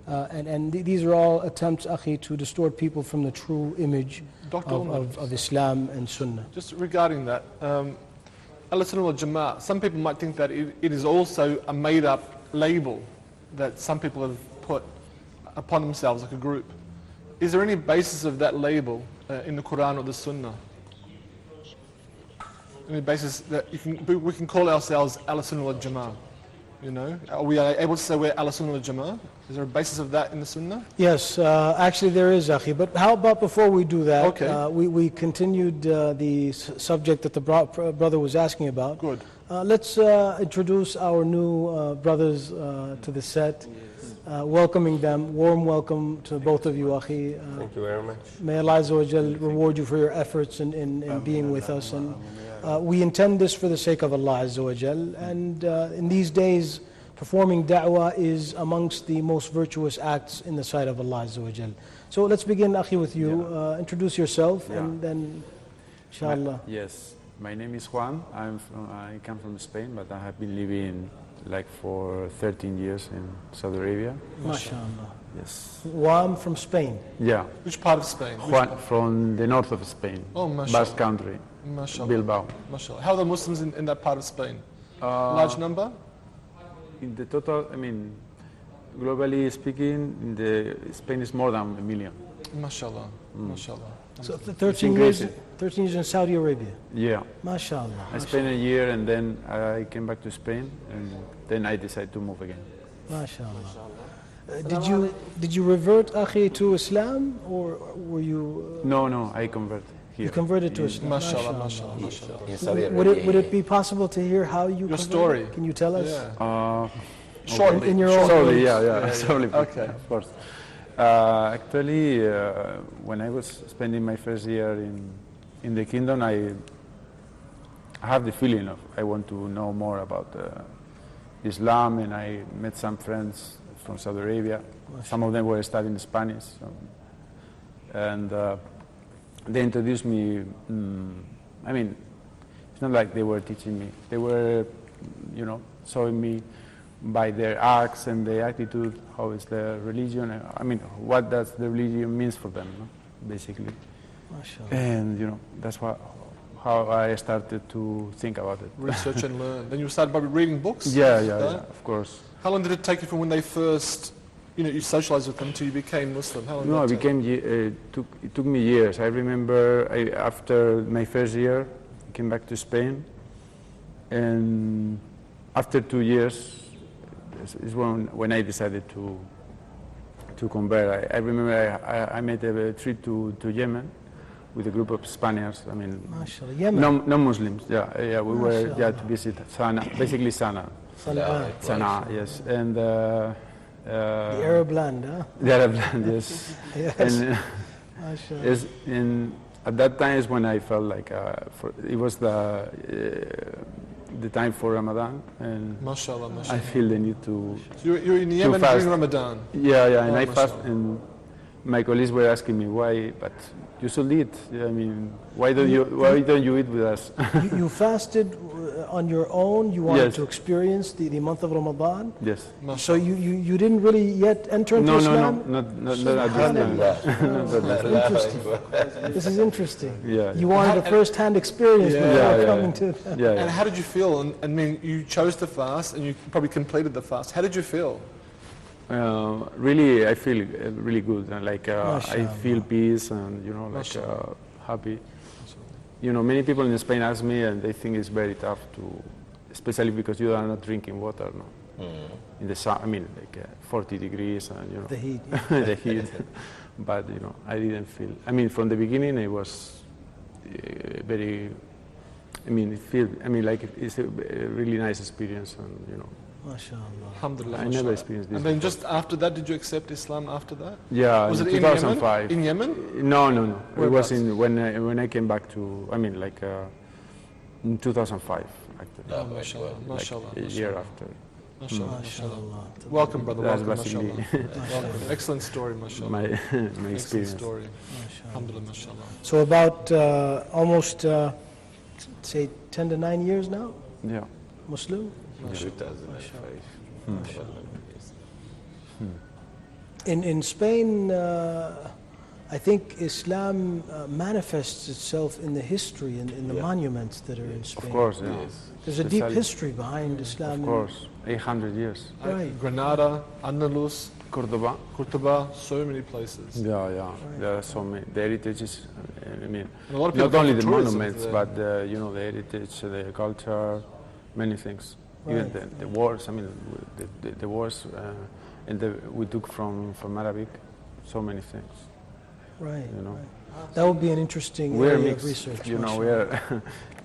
And these are all attempts, Akhi, to distort people from the true image of Islam and Sunnah. Just regarding that, Ahlus Sunnah wal Jama'ah, some people might think that it is also a made-up label that some people have put upon themselves, like a group. Is there any basis of that label in the Quran or the Sunnah? Any basis that we can call ourselves Ahlus Sunnah wal Jama'ah? You know, are we able to say we're Ahlus Sunnah wal Jama'ah? Is there a basis of that in the Sunnah? Yes, actually there is, Akhi. But how about before we do that, okay. We continued the subject that the brother was asking about. Good. Let's introduce our new brothers to the set. Welcoming them, warm welcome to both of you, Akhi. Thank you very much. May Allah Azza wa Jal reward you for your efforts in being with us. And we intend this for the sake of Allah Azza wa Jal. And in these days, performing da'wah is amongst the most virtuous acts in the sight of Allah Azza wa Jal. So let's begin, Akhi, with you. Introduce yourself, and then, inshallah. Yes, my name is Juan. I come from Spain, but I have been living like for 13 years in Saudi Arabia. MashaAllah. Yes. Juan from Spain. Yeah. Which part of Spain? Juan from the north of Spain. Oh, mashallah. Basque Country. MashaAllah. Bilbao. MashaAllah. How are the Muslims in that part of Spain? Large number? In the total, I mean, globally speaking, Spain is more than 1 million. MashaAllah. MashaAllah. So 13 years in Saudi Arabia. Yeah. MashaAllah. I spent a year and then I came back to Spain and then I decided to move again. MashaAllah. Did you revert, Akhi, to Islam, or were you? No, I converted here. You converted to Islam. MashaAllah. MashaAllah. Would it be possible to hear how you? Your story. Can you tell us? Yeah. Shortly. In your own Shortly, words. Shortly, okay. Of course. Actually, when I was spending my first year in the kingdom, I have the feeling of I want to know more about Islam, and I met some friends from Saudi Arabia. Some of them were studying Spanish, and they introduced me. I mean, it's not like they were teaching me. They were, showing me by their acts and their attitude, how is the religion, I mean, what does the religion means for them, no? Basically. MashaAllah. And, you know, that's how I started to think about it. Research and learn. Then you started by reading books? Yeah, of course. How long did it take you from when they first, you socialized with them until you became Muslim? How long No, did that take? it took me years. I remember after my first year, I came back to Spain, and after 2 years is when I decided to convert. I remember I made a trip to Yemen with a group of Spaniards. I mean, MashaAllah. Yemen. non-Muslims. Yeah, we were MashaAllah. to visit Sana'a, basically Sana'a. Sana'a, yes, and the Arab land, huh? the Arab land, yes. Yes. And, MashaAllah. yes, at that time is when I felt like it was the time for Ramadan, and MashaAllah, MashaAllah. I feel the need to. So you're in Yemen fast. during Ramadan? Yeah, and Oh, I fast, mashallah. and my colleagues were asking me why, but you should eat. I mean, why don't you eat with us? You fasted on your own. You wanted Yes. to experience the month of Ramadan. Yes. So you didn't really yet enter into No, Islam? not at this time. Not at this time. Interesting. This is interesting. Yeah. You wanted a first-hand experience before coming to that. Yeah, And how did you feel? And I mean, you chose to fast, and you probably completed the fast. How did you feel? Really, I feel really good, and like I MashaAllah. feel peace, and happy. Many people in Spain ask me, and they think it's very tough to, especially because you are not drinking water, no. In the sun, I mean, like 40 degrees, and The heat. the heat. But I didn't feel. I mean, from the beginning, it was very. I mean, it's a really nice experience, and MashaAllah. Alhamdulillah. I never mashallah. experienced this And then before. just after that, did you accept Islam after that? Yeah, Was in it in 2005. Yemen? In Yemen? No. It Whereabouts? was when I came back to. I mean, like in 2005, actually. Oh, mashallah, Like mashallah, a year after. mashallah, mashallah. MashaAllah. Welcome, brother. That's Welcome, basically mashallah. Welcome. Excellent story, mashallah. my Excellent experience. story. Alhamdulillah, mashallah. So about almost, say, 10 to 9 years now, Yeah. Muslim? 2005. In Spain, I think Islam manifests itself in the history, in the monuments that are in Spain. Of course, yeah. There's a deep Especially- history behind Islam. Of course, 800 years. Right. Granada, Andalus, Cordoba. Cordoba, so many places. Yeah. There are so many. The heritage is, I mean, And a lot of people not come only for the tourism monuments, there. but the heritage, the culture, many things. Even Right. the words. I mean, the words, and we took from Arabic, so many things. Right. You know. Right. That would be an interesting We're area mixed. of research. We're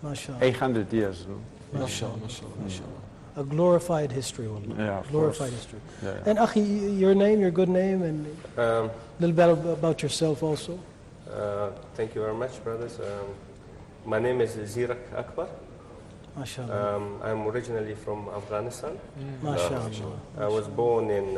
MashaAllah. 800 years. No? Mashallah, mashallah, mashallah. A glorified history, wallah. Yeah, of Glorified course. history. Yeah. And Akhi, your name, your good name, and a little bit about yourself also. Thank you very much, brothers. My name is Zirak Akbar. MashaAllah. I'm originally from Afghanistan. MashaAllah. I was born in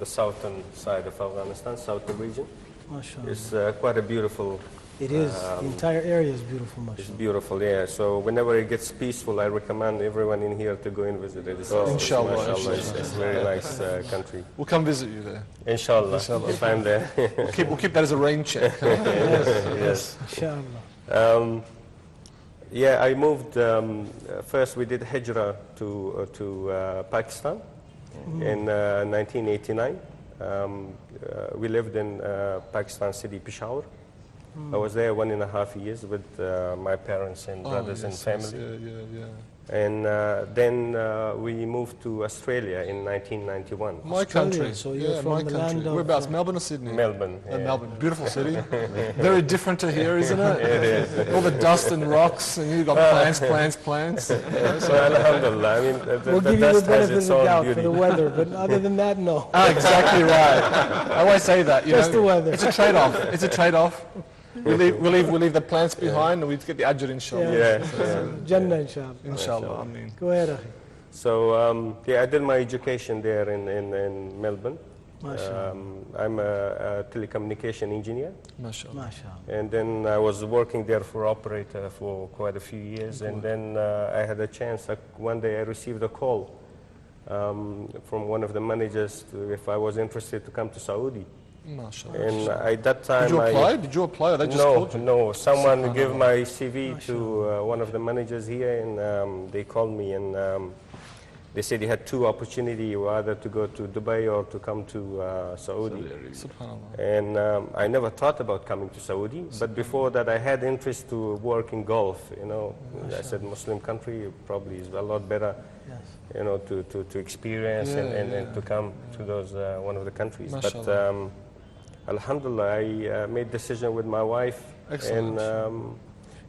the southern side of Afghanistan, southern region. MashaAllah. It's quite a beautiful. It is. The entire area is beautiful, It's mashallah. beautiful, yeah. So whenever it gets peaceful, I recommend everyone in here to go and visit it. Inshallah, mashallah, inshallah. it's a very nice country. We'll come visit you there. Inshallah, if I'm there. We'll keep that as a rain check. Yes. MashaAllah. Yeah, I moved. First, we did hijrah to Pakistan in 1989. We lived in Pakistan city, Peshawar. I was there 1.5 years with my parents and brothers and family. Yeah. And then we moved to Australia in 1991. My Australia, country. so you're yeah, from my the country. land of, Whereabouts? Melbourne or Sydney? Melbourne. Melbourne. Beautiful city. Very different to here, isn't it? It is. All the dust and rocks, and you've got plants. So alhamdulillah, I mean, We'll the give you the dust has benefit of its the own doubt beauty. for the weather, but other than that, no. Exactly right. I always say that. You Just know, the weather. It's a trade-off. It's a trade-off. We leave the plants behind, and we get the ajr, inshallah. Yeah. Jannah, inshallah. Inshallah. I mean. Go ahead, Akhi. So I did my education there in Melbourne. MashaAllah. I'm a telecommunication engineer, MashaAllah. MashaAllah. and then I was working there for operator for quite a few years, and then I had a chance. One day I received a call from one of the managers if I was interested to come to Saudi. MashaAllah. And at that time, Did you apply? Did you apply, or they just called you? No. Someone gave my CV to one of the managers here, and they called me, and they said he had two opportunities, either to go to Dubai or to come to Saudi. SubhanAllah. And I never thought about coming to Saudi, but before that I had interest to work in Gulf, you know. I said Muslim country probably is a lot better, you know, to experience and to come to those one of the countries. Mashallah. But Alhamdulillah, I made decision with my wife. Excellent.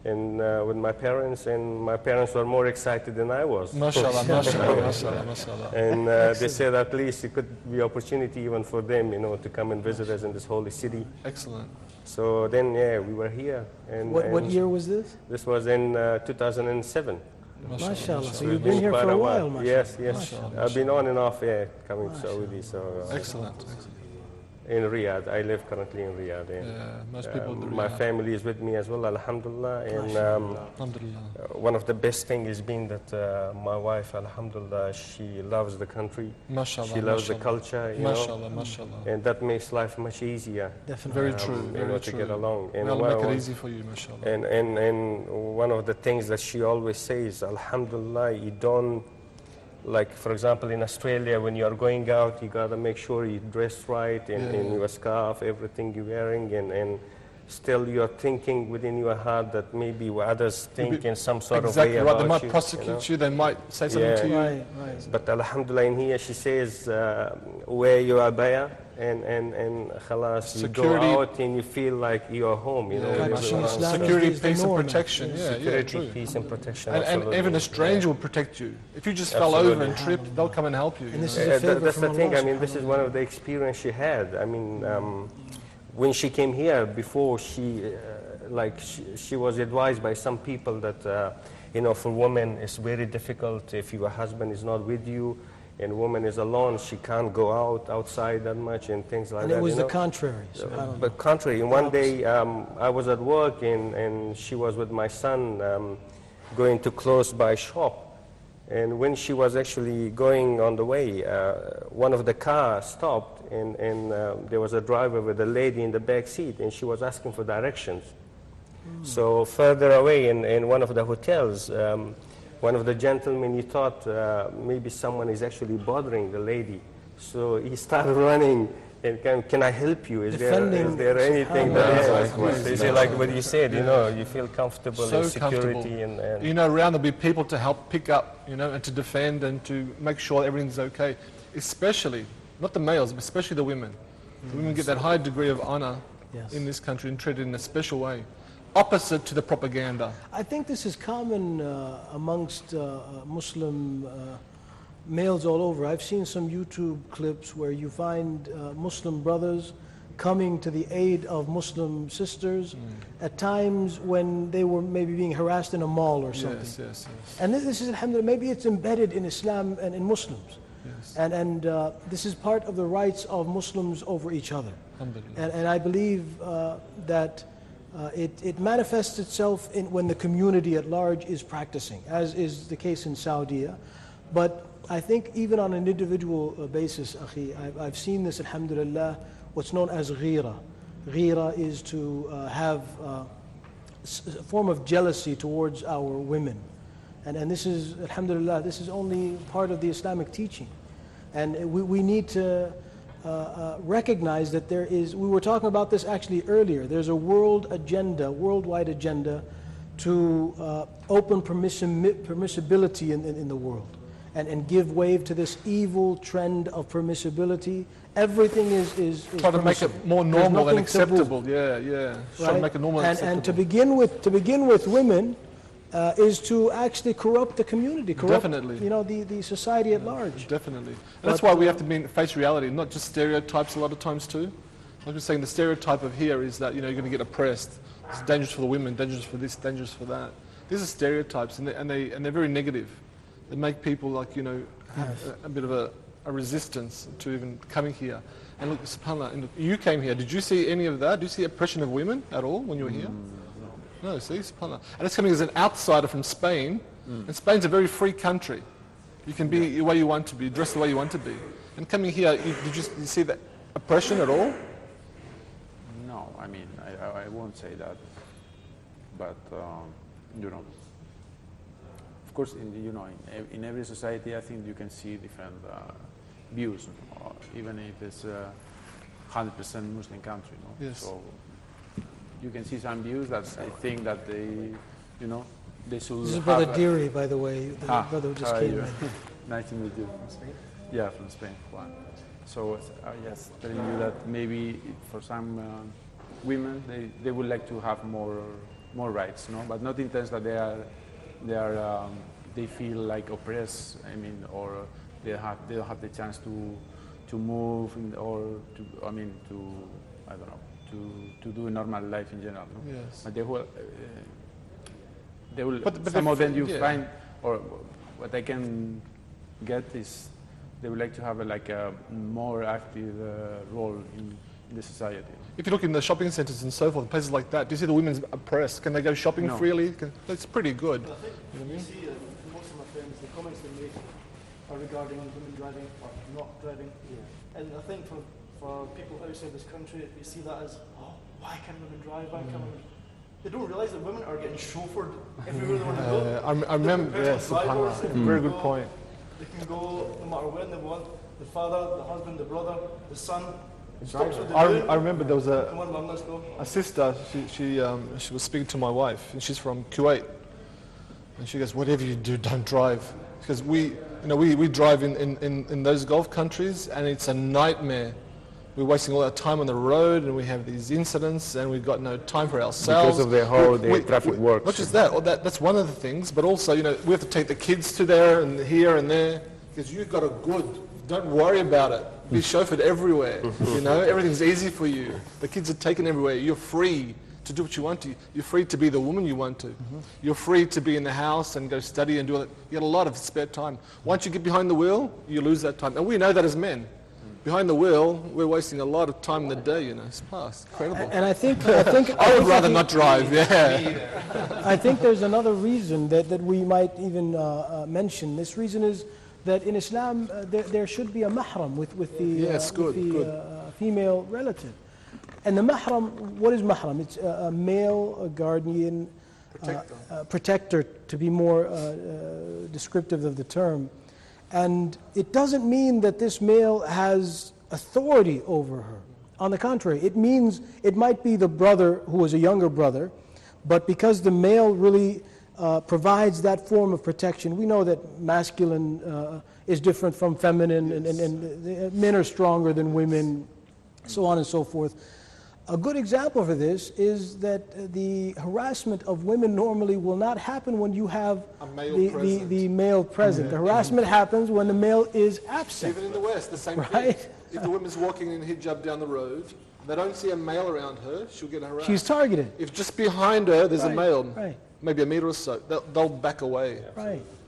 And with my parents, and my parents were more excited than I was. MashaAllah, MashaAllah, MashaAllah, MashaAllah. And they said at least it could be opportunity even for them, you know, to come and visit us in this holy city. Excellent. So then, yeah, we were here. And What year was this? This was in 2007. MashaAllah. So you've been here for a while, MashaAllah. Yes. MashaAllah. I've been on and off, coming to Saudi. So Excellent. in Riyadh. I live currently in Riyadh. And, most people do my Riyadh. family is with me as well, alhamdulillah. And Alhamdulillah. one of the best things has been that my wife, alhamdulillah, she loves the country. MashaAllah, She loves the MashaAllah. culture, you MashaAllah, know. MashaAllah. And that makes life much easier. Definitely. Very true, you very know, true. to get along. And Well, one- make it easy for you, MashaAllah. and one of the things that she always says, alhamdulillah, you don't, like for example in Australia, when you are going out, you gotta make sure you dress right, and your scarf, everything you're wearing, and still you're thinking within your heart that maybe others think in some sort Exactly of way right. about They might you, prosecute you know? you. They might say something to you. Right, right. But alhamdulillah, in here she says, wear your abaya, and khalas, you go Security. out and you feel like you're home, you know. Yeah, Right, everyone- so Islam security, is the peace, and norm. protection. Yeah, yeah, Security, true. peace, and protection. And absolutely. even a stranger will protect you. If you just fell over Absolutely. and tripped, they'll come and help you. And this know? is a favor That's from the thing. Allah I mean, this is one of the experience she had. I mean, when she came here before, she was advised by some people that, you know, for women it's very difficult if your husband is not with you, and woman is alone, she can't go outside that much and things like And that. it was you the know? contrary. subhanAllah. But contrary, and one day I was at work and she was with my son going to close by shop. And when she was actually going on the way, one of the cars stopped, and there was a driver with a lady in the back seat, and she was asking for directions. So further away in one of the hotels, one of the gentlemen, he thought maybe someone is actually bothering the lady. So he started running and can I help you? Is there anything that is it like what you said, you know, you feel comfortable So in security comfortable. and You know, around there'll be people to help pick up, you know, and to defend and to make sure everything's okay. Especially, not the males, but especially the women. The women get that high degree of honor in this country and treated in a special way. Opposite to the propaganda. I think this is common amongst Muslim males all over. I've seen some YouTube clips where you find Muslim brothers coming to the aid of Muslim sisters at times when they were maybe being harassed in a mall or something. Yes. And this is, alhamdulillah, maybe it's embedded in Islam and in Muslims. Yes. And this is part of the rights of Muslims over each other. Alhamdulillah. And I believe that it manifests itself when the community at large is practicing, as is the case in Saudi. But I think even on an individual basis, Akhi, I've seen this, alhamdulillah, what's known as ghira. Ghira is to have a form of jealousy towards our women. And this is, alhamdulillah, this is only part of the Islamic teaching. And we need to recognize that there is, we were talking about this actually earlier, there's a worldwide agenda to open permissibility in the world and give way to this evil trend of permissibility. Everything is Try to make it more normal and acceptable. Taboo. Yeah. Try to make it normal and acceptable. And to begin with women is to actually corrupt the community, corrupt Definitely. you know, the society at large. Definitely. And that's why we have to face reality, not just stereotypes a lot of times too. Like we're saying, the stereotype of here is that, you know, you're going to get oppressed. It's dangerous for the women, dangerous for this, dangerous for that. These are stereotypes, and they're very negative. They make people, like, you know, have a bit of a resistance to even coming here. And look, subhanAllah, you came here. Did you see any of that? Did you see oppression of women at all when you were here? No, see, subhanAllah. And it's coming as an outsider from Spain, and Spain's a very free country. You can be the way you want to be, dress the way you want to be. And coming here, did you see that oppression at all? No, I mean, I won't say that. But, you know, of course, in every society, I think you can see different views, even if it's a 100% Muslim country. No? Yes. So you can see some views that I think that they, you know, they should. This is Brother Deary, by the way, the brother who just came in. Nice to meet you. From Spain? Yeah, from Spain. Juan. So yes, telling you that maybe for some women they would like to have more rights, no, but not in terms that they feel like oppressed. I mean, or they don't have the chance to move or to I don't know to do a normal life in general. No? Yes. But they will. But some of them you find, or what I can get is they would like to have a more active role in the society. If you look in the shopping centres and so forth, places like that, do you see the women's oppressed? Can they go shopping freely? That's pretty good. I think you see most of my friends, the comments they make are regarding women driving or not driving. Yeah. And I think for people outside this country, you see that as, oh, why can't women drive? Why can't women? They don't realise that women are getting chauffeured everywhere they want to go. I remember, yes, very good point. They can go no matter when they want. The father, the husband, the brother, the son. I remember there was Come on, Mum, let's go. a sister. She was speaking to my wife, and she's from Kuwait, and she goes, "Whatever you do, don't drive," because we drive in those Gulf countries, and it's a nightmare. We're wasting all our time on the road, and we have these incidents, and we've got no time for ourselves. Because of the whole traffic works. Not just that, that's one of the things, but also, we have to take the kids to there and here and there, because you've got a good, don't worry about it. Be chauffeured everywhere, everything's easy for you. The kids are taken everywhere. You're free to do what you want to. You're free to be the woman you want to. You're free to be in the house and go study and do it. You got a lot of spare time. Once you get behind the wheel, you lose that time. And we know that as men. Behind the wheel, we're wasting a lot of time in the day, It's past. Incredible. And I think I would rather not drive, I think there's another reason that we might even mention. This reason is that in Islam, there should be a mahram with the female relative. And the mahram, what is mahram? It's a male, a guardian, protector, to be more descriptive of the term. And it doesn't mean that this male has authority over her. On the contrary, it means it might be the brother who is a younger brother, but because the male really provides that form of protection, we know that masculine is different from feminine, and men are stronger than women, so on and so forth. A good example for this is that the harassment of women normally will not happen when you have the male present. The harassment happens when the male is absent. Even in the West, the same thing. If the woman's walking in hijab down the road, they don't see a male around her, she'll get harassed. She's targeted. If just behind her there's a male, maybe a meter or so, they'll back away.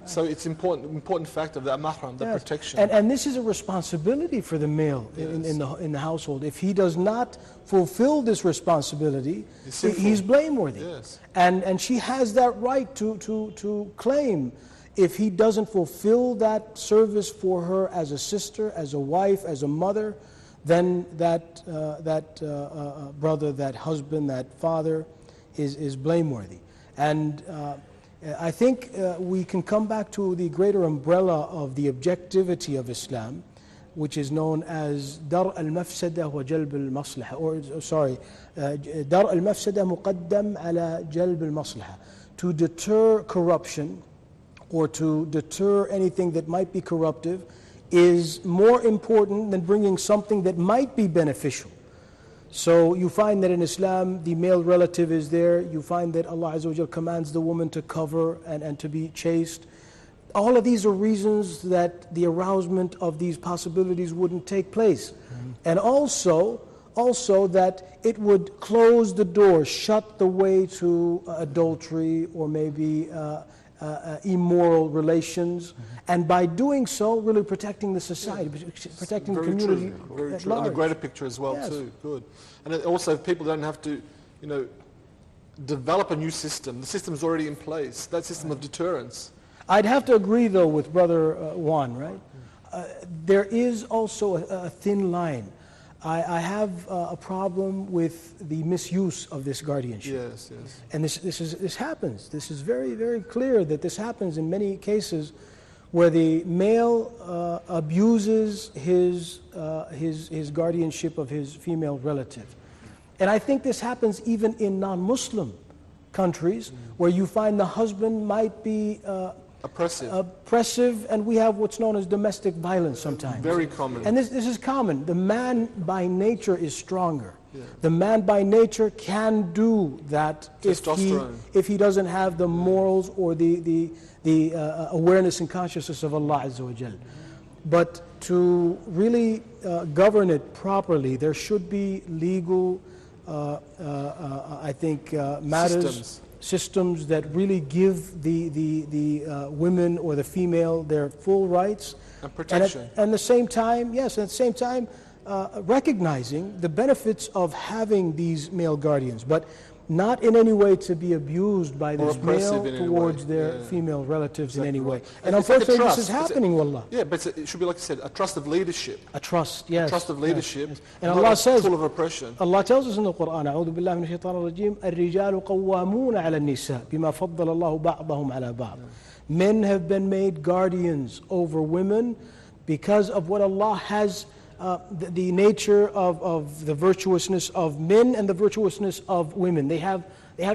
So it's important factor, the mahram, the protection. And this is a responsibility for the male in the household. If he does not fulfill this responsibility, he's blameworthy. And she has that right to claim if he doesn't fulfill that service for her as a sister, as a wife, as a mother, then that brother, that husband, that father is blameworthy. And I think we can come back to the greater umbrella of the objectivity of Islam, which is known as dar al-mafsada wa jalb al-maslaha, or dar al-mafsada muqaddam ala jalb al-maslaha, to deter corruption or to deter anything that might be corruptive is more important than bringing something that might be beneficial. So you find that in Islam, the male relative is there. You find that Allah Azza wa Jal commands the woman to cover and to be chaste. All of these are reasons that the arousement of these possibilities wouldn't take place. And also that it would close the door, shut the way to adultery or maybe immoral relations. And by doing so, really protecting the society, protecting the community at large. And the greater picture as well too, good. And also people don't have to, develop a new system. The system's already in place, that system of deterrence. I'd have to agree, though, with Brother Juan, right? There is also a thin line. I have a problem with the misuse of this guardianship. Yes, yes. And this happens. This is very, very clear that this happens in many cases where the male abuses his guardianship of his female relative. And I think this happens even in non-Muslim countries where you find the husband might be oppressive, and we have what's known as domestic violence sometimes. Very common. And this is common. The man by nature is stronger. Yeah. The man by nature can do that if he doesn't have the morals or the awareness and consciousness of Allah Azza wa Jal. But to really govern it properly, there should be legal, I think, matters, systems that really give the women or the female their full rights. And protection. And at the same time, yes, at the same time, recognizing the benefits of having these male guardians, but not in any way to be abused by this male towards their female relatives in any way. And unfortunately, this is happening, wallah. Yeah, but it should be, like you said, a trust of leadership. A trust, yes. A trust of leadership. Yes. And Allah says, full of oppression. Allah tells us in the Quran, أعوذ بالله من الشيطان الرجيم, الرجال قوامون على النساء بما فضل الله بعضهم على بعض. Men have been made guardians over women because of what Allah has the nature of the virtuousness of men and the virtuousness of women. They have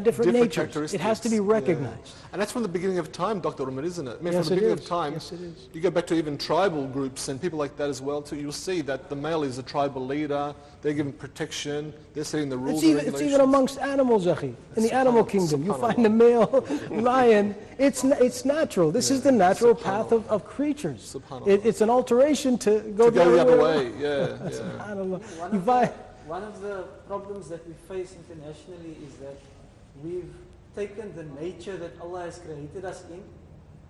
different natures. It has to be recognized. Yeah. And that's from the beginning of time, Dr. Umar, isn't it? I mean, yes, from the beginning of time, yes, it is. You go back to even tribal groups and people like that as well too, you'll see that the male is a tribal leader, they're given protection, they're setting the rules and regulations. It's even amongst animals, Akhi. In the animal kingdom, you find the male lion. It's natural. This is the natural path of creatures. It's an alteration to go the other way. Yeah. Subhanallah. One of the problems that we face internationally is that we've taken the nature that Allah has created us in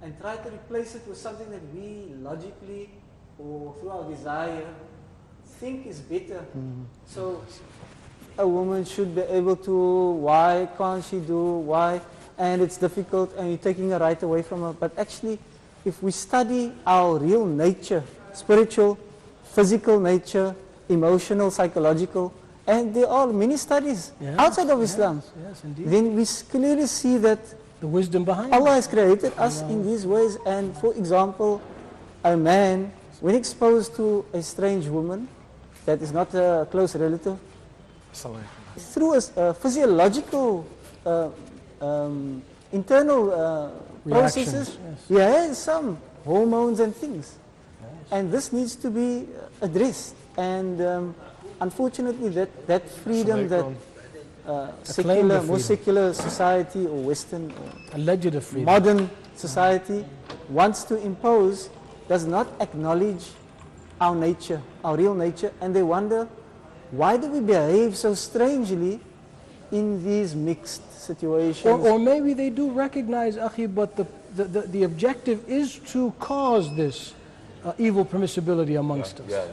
and tried to replace it with something that we logically or through our desire think is better. So a woman should be able to, why can't she do, why? And it's difficult and you're taking a right away from her. But actually, if we study our real nature, spiritual, physical nature, emotional, psychological, and there are many studies outside of Islam, then we clearly see that the wisdom behind Allah has created us in these ways. And for example, a man, when exposed to a strange woman that is not a close relative, through a physiological internal processes, he has some hormones and things. And this needs to be addressed. And unfortunately, that freedom that more secular society or Western modern society wants to impose does not acknowledge our nature, our real nature, and they wonder, why do we behave so strangely in these mixed situations? Or maybe they do recognize, Akhi, but the objective is to cause this evil permissibility amongst us.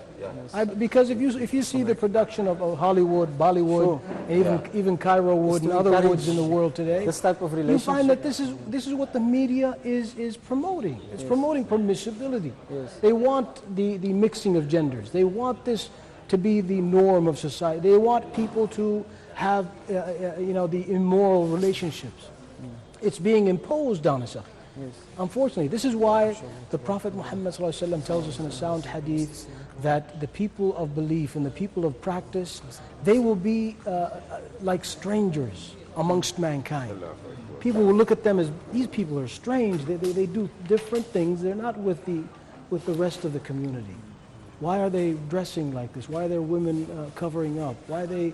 Because if you see the production of Hollywood, Bollywood, and even Cairo wood and other woods in the world today, this type of relationship, you find that this is what the media is promoting. It's promoting permissibility. They want the mixing of genders. They want this to be the norm of society. They want people to have the immoral relationships. It's being imposed on us. Unfortunately, this is why the Prophet Muhammad ﷺ tells us in a sound hadith that the people of belief and the people of practice, they will be like strangers amongst mankind. People will look at them as, these people are strange, they do different things, they're not with the rest of the community. Why are they dressing like this? Why are their women covering up? Why are they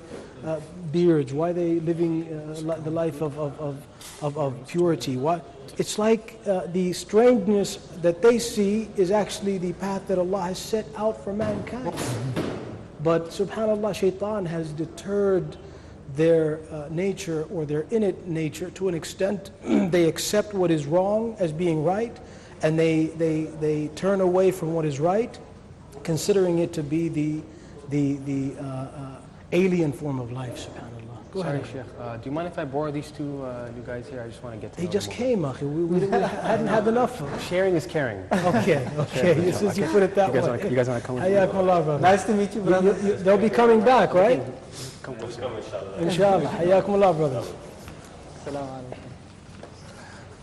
beards? Why are they living the life of purity? Why? It's like the strangeness that they see is actually the path that Allah has set out for mankind. But subhanAllah, shaitan has deterred their nature or their innate nature to an extent. They accept what is wrong as being right, and they turn away from what is right, considering it to be the alien form of life, subhanAllah. Go Sorry, ahead. Sheikh. Do you mind if I borrow these two you guys here? I just want to get to He know just them came, Akhi. We hadn't had enough. more. Sharing is caring. Okay, okay. Since you put it that way. You guys want to come with me? Hayyakumullah, brother. Nice to meet you, brother. They'll be coming back, right? Come closer. Inshallah. Hayyakumullah, brother. Assalamu alaikum.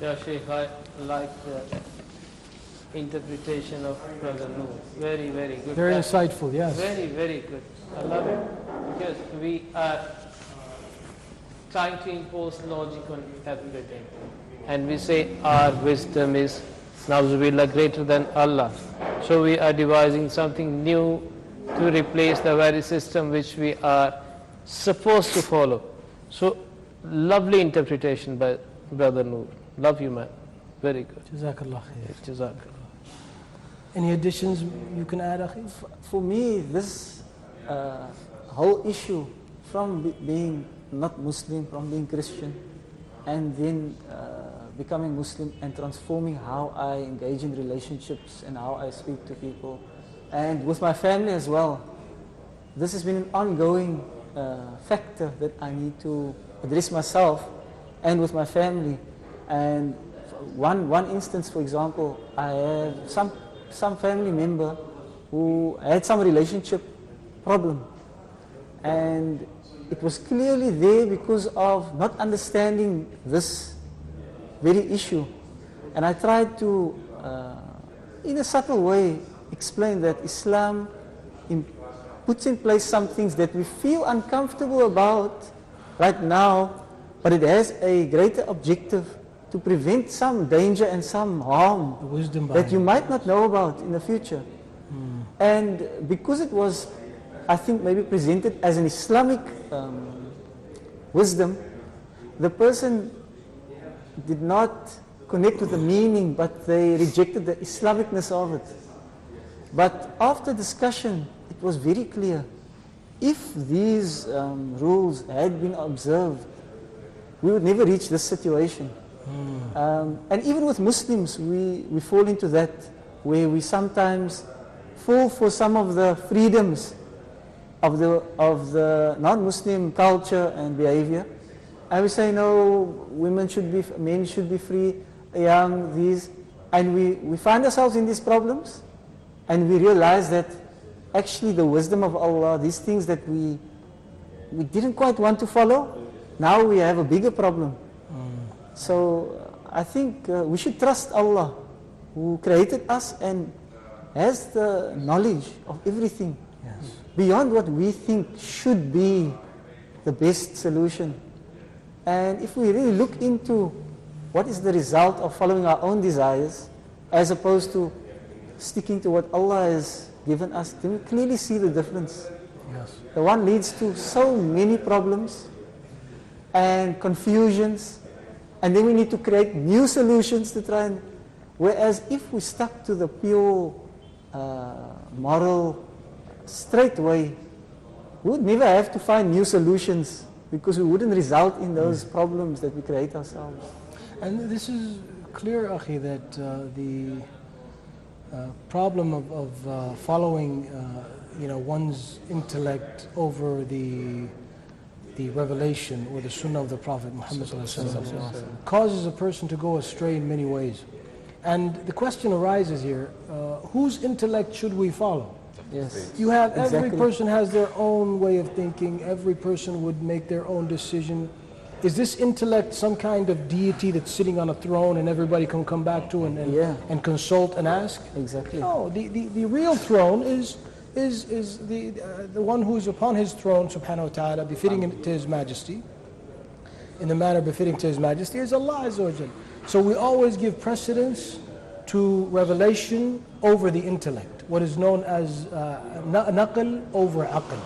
Yeah, Sheikh, I like the interpretation of Brother Noor. Very, very good. Very insightful, yes. Very, very good. I love it. Because we are trying to impose logic on everything. And we say our wisdom is, Nauzubillah, greater than Allah. So we are devising something new to replace the very system which we are supposed to follow. So, lovely interpretation by Brother Noor. Love you, man. Very good. Jazakallah khair. Jazakallah. Any additions you can add, Akhi? For me, this whole issue from being not Muslim, from being Christian, and then becoming Muslim and transforming how I engage in relationships and how I speak to people, and with my family as well. This has been an ongoing factor that I need to address myself and with my family. And one instance, for example, I have some family member who had some relationship problem, and it was clearly there because of not understanding this very issue. And I tried to, in a subtle way, explain that Islam puts in place some things that we feel uncomfortable about right now, but it has a greater objective to prevent some danger and some harm that you might not know about in the future. And because it was, I think, maybe presented as an Islamic wisdom, the person did not connect with the meaning, but they rejected the Islamicness of it. But after discussion, it was very clear. If these rules had been observed, we would never reach this situation. And even with Muslims, we fall into that, where we sometimes fall for some of the freedoms of the non-Muslim culture and behavior. And we say, no, men should be free, young, these. And we find ourselves in these problems, and we realize that actually the wisdom of Allah, these things that we didn't quite want to follow, now we have a bigger problem. So I think we should trust Allah, who created us and has the knowledge of everything, beyond what we think should be the best solution. And if we really look into what is the result of following our own desires, as opposed to sticking to what Allah has given us, then we clearly see the difference. The one leads to so many problems and confusions, and then we need to create new solutions to try and, whereas if we stuck to the pure moral straight way, we would never have to find new solutions, because we wouldn't result in those problems that we create ourselves. And this is clear, Akhi, that the problem of following one's intellect over the revelation or the sunnah of the Prophet Muhammad causes a person to go astray in many ways. And the question arises here, whose intellect should we follow? Yes. You have, every person has their own way of thinking, every person would make their own decision. Is this intellect some kind of deity that's sitting on a throne and everybody can come back to and consult and ask? Exactly. No, the real throne is the one who is upon his throne, subhanahu wa ta'ala, befitting to his majesty, in the manner befitting to his majesty, is Allah Azza wa Jal. So we always give precedence to revelation over the intellect, what is known as naql over aql.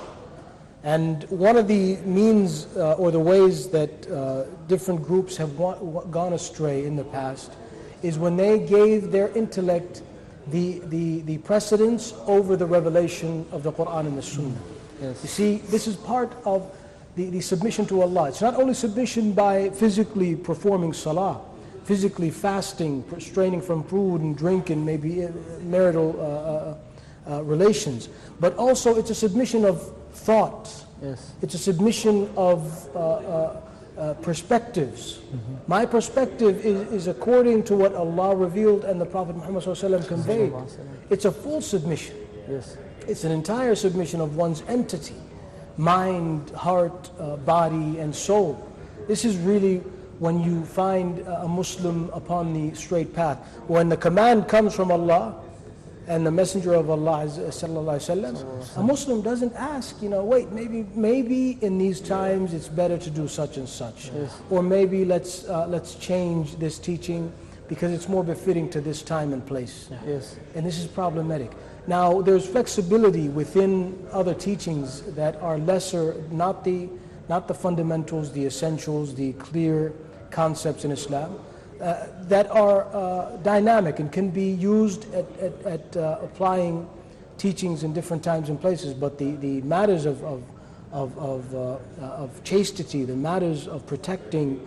And one of the means or the ways that different groups have gone astray in the past is when they gave their intellect the precedence over the revelation of the Quran and the Sunnah. Yes. You see, this is part of the submission to Allah. It's not only submission by physically performing salah, physically fasting, restraining from food and drink and maybe marital relations. But also it's a submission of thought. Yes. It's a submission of perspectives. My perspective is according to what Allah revealed and the Prophet Muhammad ﷺ conveyed. It's a full submission. Yes. It's an entire submission of one's entity, mind, heart, body, and soul. This is really when you find a Muslim upon the straight path. When the command comes from Allah and the Messenger of Allah sallallahu alaihi wasallam, a Muslim doesn't ask, wait, maybe in these times it's better to do such and such, or maybe let's change this teaching because it's more befitting to this time and place. Yes. And this is problematic. Now, there's flexibility within other teachings that are lesser, not the fundamentals, the essentials, the clear concepts in Islam, that are dynamic and can be used at applying teachings in different times and places. But the matters of chastity, the matters of protecting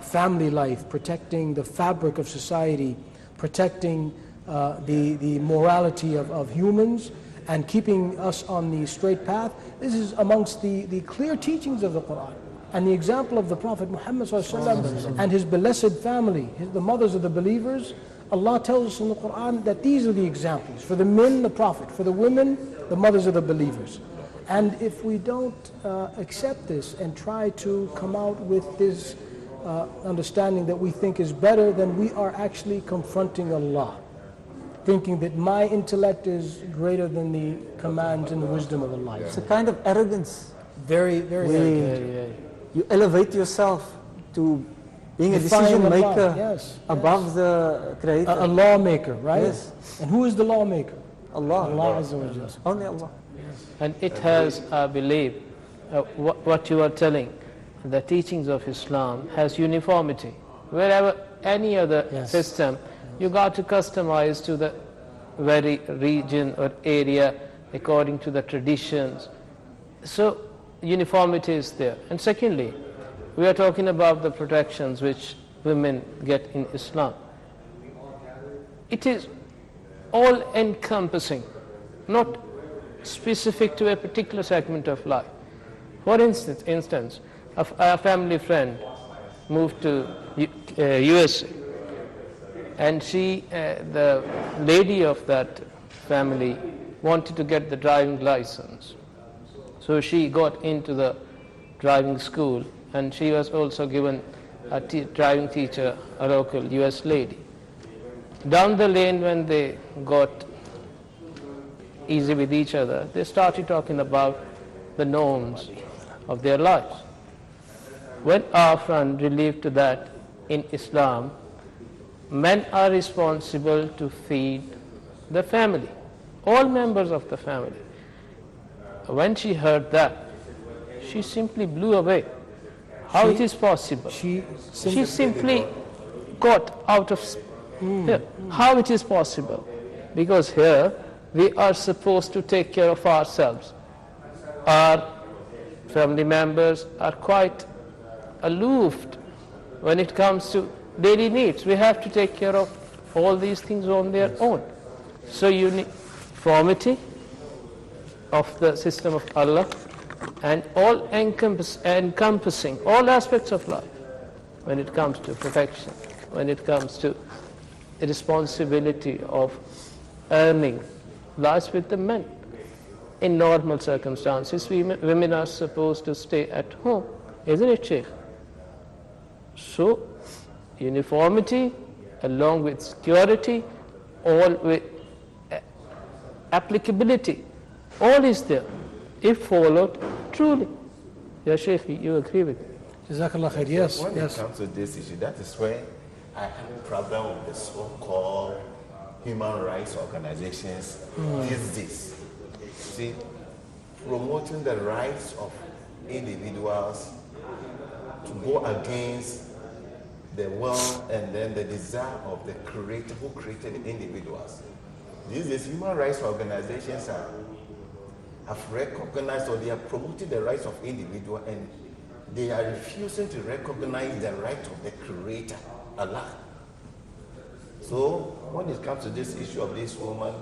family life, protecting the fabric of society, protecting the morality of humans, and keeping us on the straight path, this is amongst the clear teachings of the Quran. And the example of the Prophet Muhammad ﷺ and his blessed family, the mothers of the believers, Allah tells us in the Quran that these are the examples. For the men, the Prophet. For the women, the mothers of the believers. And if we don't accept this and try to come out with this understanding that we think is better, then we are actually confronting Allah, thinking that my intellect is greater than the commands and the wisdom of Allah. It's a kind of arrogance. Very, very arrogant. You elevate yourself to being a decision maker above the Creator. A lawmaker, right? Yes. And who is the lawmaker? Allah. Allah Azza wa Jalla. Only Allah. And it has, I believe, what you are telling, the teachings of Islam has uniformity. Wherever any other system, you got to customize to the very region or area according to the traditions. So uniformity is there. And secondly, we are talking about the protections which women get in Islam. It is all encompassing, not specific to a particular segment of life. For instance, a family friend moved to USA, and the lady of that family wanted to get the driving license. So she got into the driving school, and she was also given a driving teacher, a local US lady. Down the lane, when they got easy with each other, they started talking about the norms of their lives. When our friend relieved to that in Islam, men are responsible to feed the family, all members of the family. When she heard that, she simply blew away. How it is possible? She simply got out of here. How it is possible? Because here we are supposed to take care of ourselves. Our family members are quite aloof when it comes to daily needs. We have to take care of all these things on their own. So uniformity of the system of Allah and all encompassing all aspects of life when it comes to protection, when it comes to the responsibility of earning, lies with the men. In normal circumstances, women are supposed to stay at home, isn't it, Sheikh? So, uniformity along with security, all with applicability, all is there, if followed truly. Ya Sheikh, you agree with me? Jazakallah khair. Yes, when yes. it comes to this issue, that is where I have a problem with the so-called human rights organizations these days. See, promoting the rights of individuals to go against the will and then the desire of the creator who created individuals. These days, human rights organizations have recognized, or they are promoting the rights of individuals, and they are refusing to recognize the right of the creator, Allah. So when it comes to this issue of this woman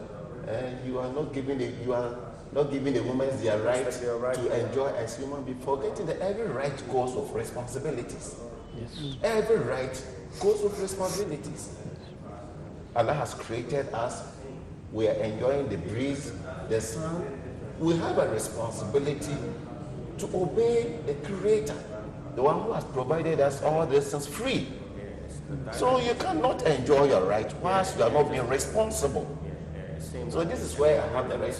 and you are not giving the women their right to enjoy as human beings, forgetting that every right goes with responsibilities. Yes. Every right goes with responsibilities. Allah has created us. We are enjoying the breeze, the sun. We have a responsibility to obey the Creator, the one who has provided us all these things free. So you cannot enjoy your right whilst you are not being responsible. So this is where I have the right.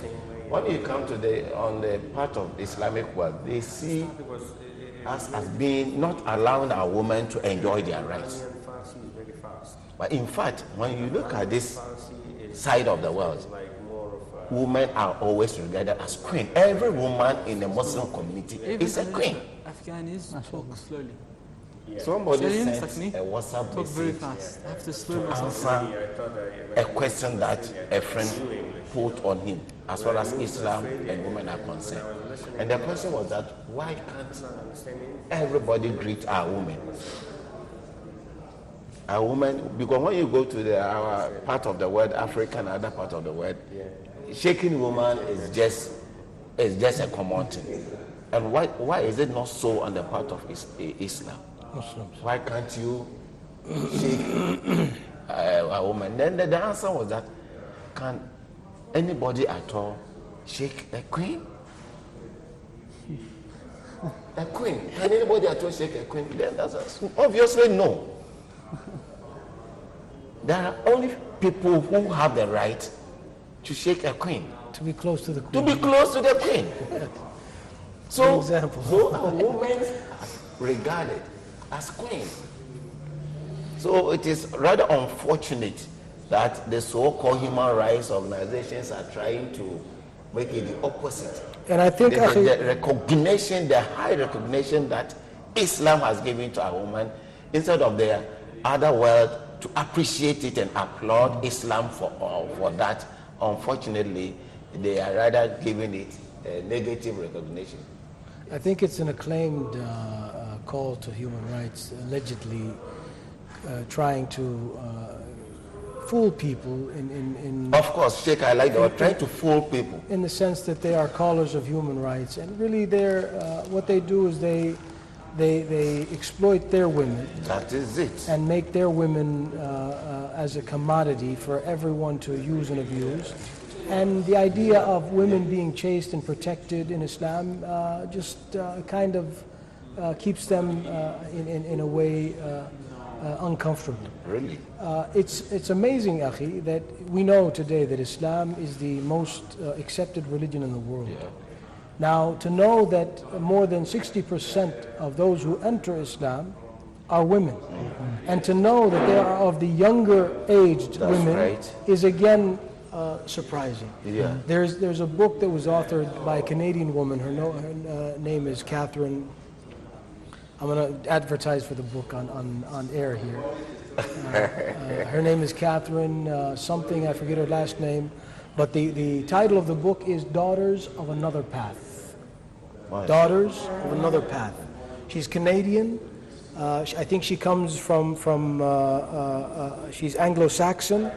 When you come to on the part of the Islamic world, they see us as being not allowing our women to enjoy their rights. But in fact, when you look at this side of the world, women are always regarded as queen. Every woman in the Muslim community is a queen. Afghanis talk slowly. Somebody Syrians sent like me a WhatsApp talk very message fast. I have to slow to myself. answer a question that a friend put on him as far as Islam and women are concerned. And the question was that why can't everybody greet our women? Our women, because when you go to our part of the world, Africa and other part of the world, shaking woman is just a common thing. And why is it not so on the part of Islam? Muslims. Why can't you shake a woman? Then the answer was that, can anybody at all shake a queen? A queen? Can anybody at all shake a queen? Then that's obviously no. There are only people who have the right to shake a queen. To be close to the queen. To be close to the queen. So, example. a woman regarded as queen. So it is rather unfortunate that the so-called human rights organizations are trying to make it the opposite. And I think the recognition, the high recognition that Islam has given to a woman, instead of the other world to appreciate it and applaud Islam for that, unfortunately, they are rather giving it a negative recognition. I think it's an acclaimed call to human rights, allegedly trying to fool people in Of course, Sheikh, I like that, trying to fool people. In the sense that they are callers of human rights. And really what they do is they exploit their women. That is it. And make their women as a commodity for everyone to use and abuse. And the idea of women being chaste and protected in Islam just kind of keeps them in a way uncomfortable. Really? It's amazing, Akhi, that we know today that Islam is the most accepted religion in the world. Yeah. Now, to know that more than 60% of those who enter Islam are women, and to know that they are of the younger aged women is again surprising. Yeah. There's a book that was authored by a Canadian woman. Her name is Catherine. I'm going to advertise for the book on air here. Her name is Catherine something, I forget her last name, but the title of the book is Daughters of Another Path. Wow. Daughters of Another Path. She's Canadian. I think she comes from she's Anglo-Saxon,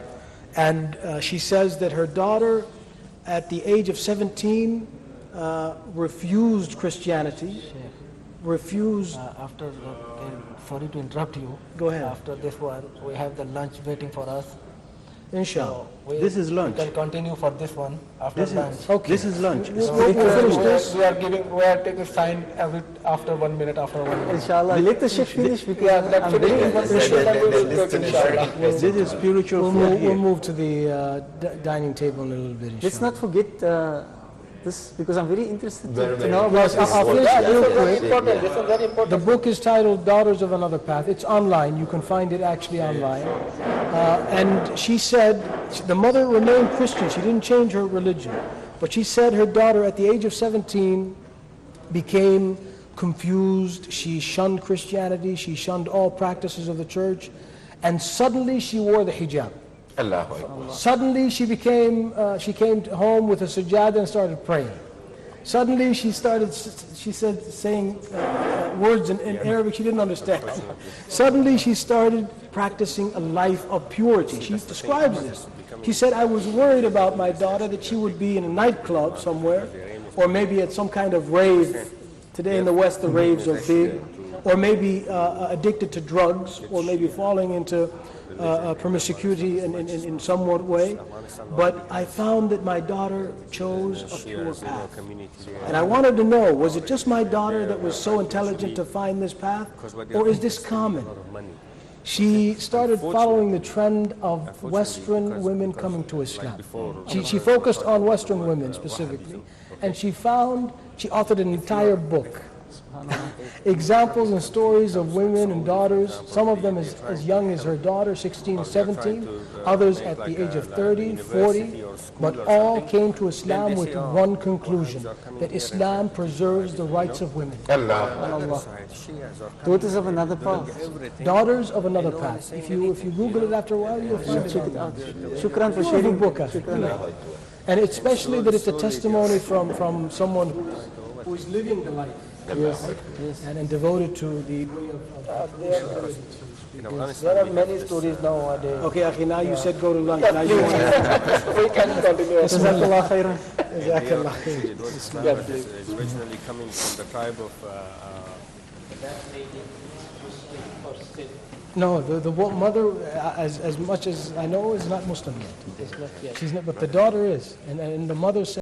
and she says that her daughter at the age of 17 refused Christianity. Sorry to interrupt you. Go ahead. After this one, we have the lunch waiting for us. Inshallah. So this is lunch. We can continue for this one after lunch. Okay. This is lunch. We'll finish this. We are taking a sign after 1 minute, after 1 minute. Inshallah, let the Sheikh finish because I'm very This is spiritual food here. We'll move to the dining table in a little bit, inshallah. Let's not forget this, because I'm very interested to know Yes, about I'll finish it real quick. This is very important. The book is titled Daughters of Another Path. It's online. You can find it actually online. And she said the mother remained Christian. She didn't change her religion. But she said her daughter at the age of 17 became confused. She shunned Christianity. She shunned all practices of the church. And suddenly she wore the hijab. Allahu Akbar. Suddenly she came home with a sajada and started praying. Suddenly she started, she said, saying words in Arabic she didn't understand. Suddenly she started practicing a life of purity. She describes this. She said, I was worried about my daughter that she would be in a nightclub somewhere, or maybe at some kind of rave. Today in the West the raves are big. Or maybe addicted to drugs, or maybe falling into promiscuity in somewhat way. But I found that my daughter chose a pure path. And I wanted to know, was it just my daughter that was so intelligent to find this path, or is this common? She started following the trend of Western women coming to Islam. She focused on Western women specifically, and she authored an entire book. Examples and stories of women and daughters, some of them as young as her daughter, 16, 17, others at the age of 30, 40, but all came to Islam with one conclusion, that Islam preserves the rights of women. Allah. Daughters of another path. Daughters of another path. If you Google it after a while, you'll find it. Check it out. Shukran for sharing. And especially that it's a testimony from someone who is living the life. Yes. And devoted to the way of There are many stories nowadays. Okay, Akhi, now you said go to lunch. Now you We can continue. Jazakallah khairan. Jazakallah khairan. Islam is originally coming from the tribe of... No, the mother, as much as I know, is not Muslim yet. She's not, but the daughter is. And the mother said,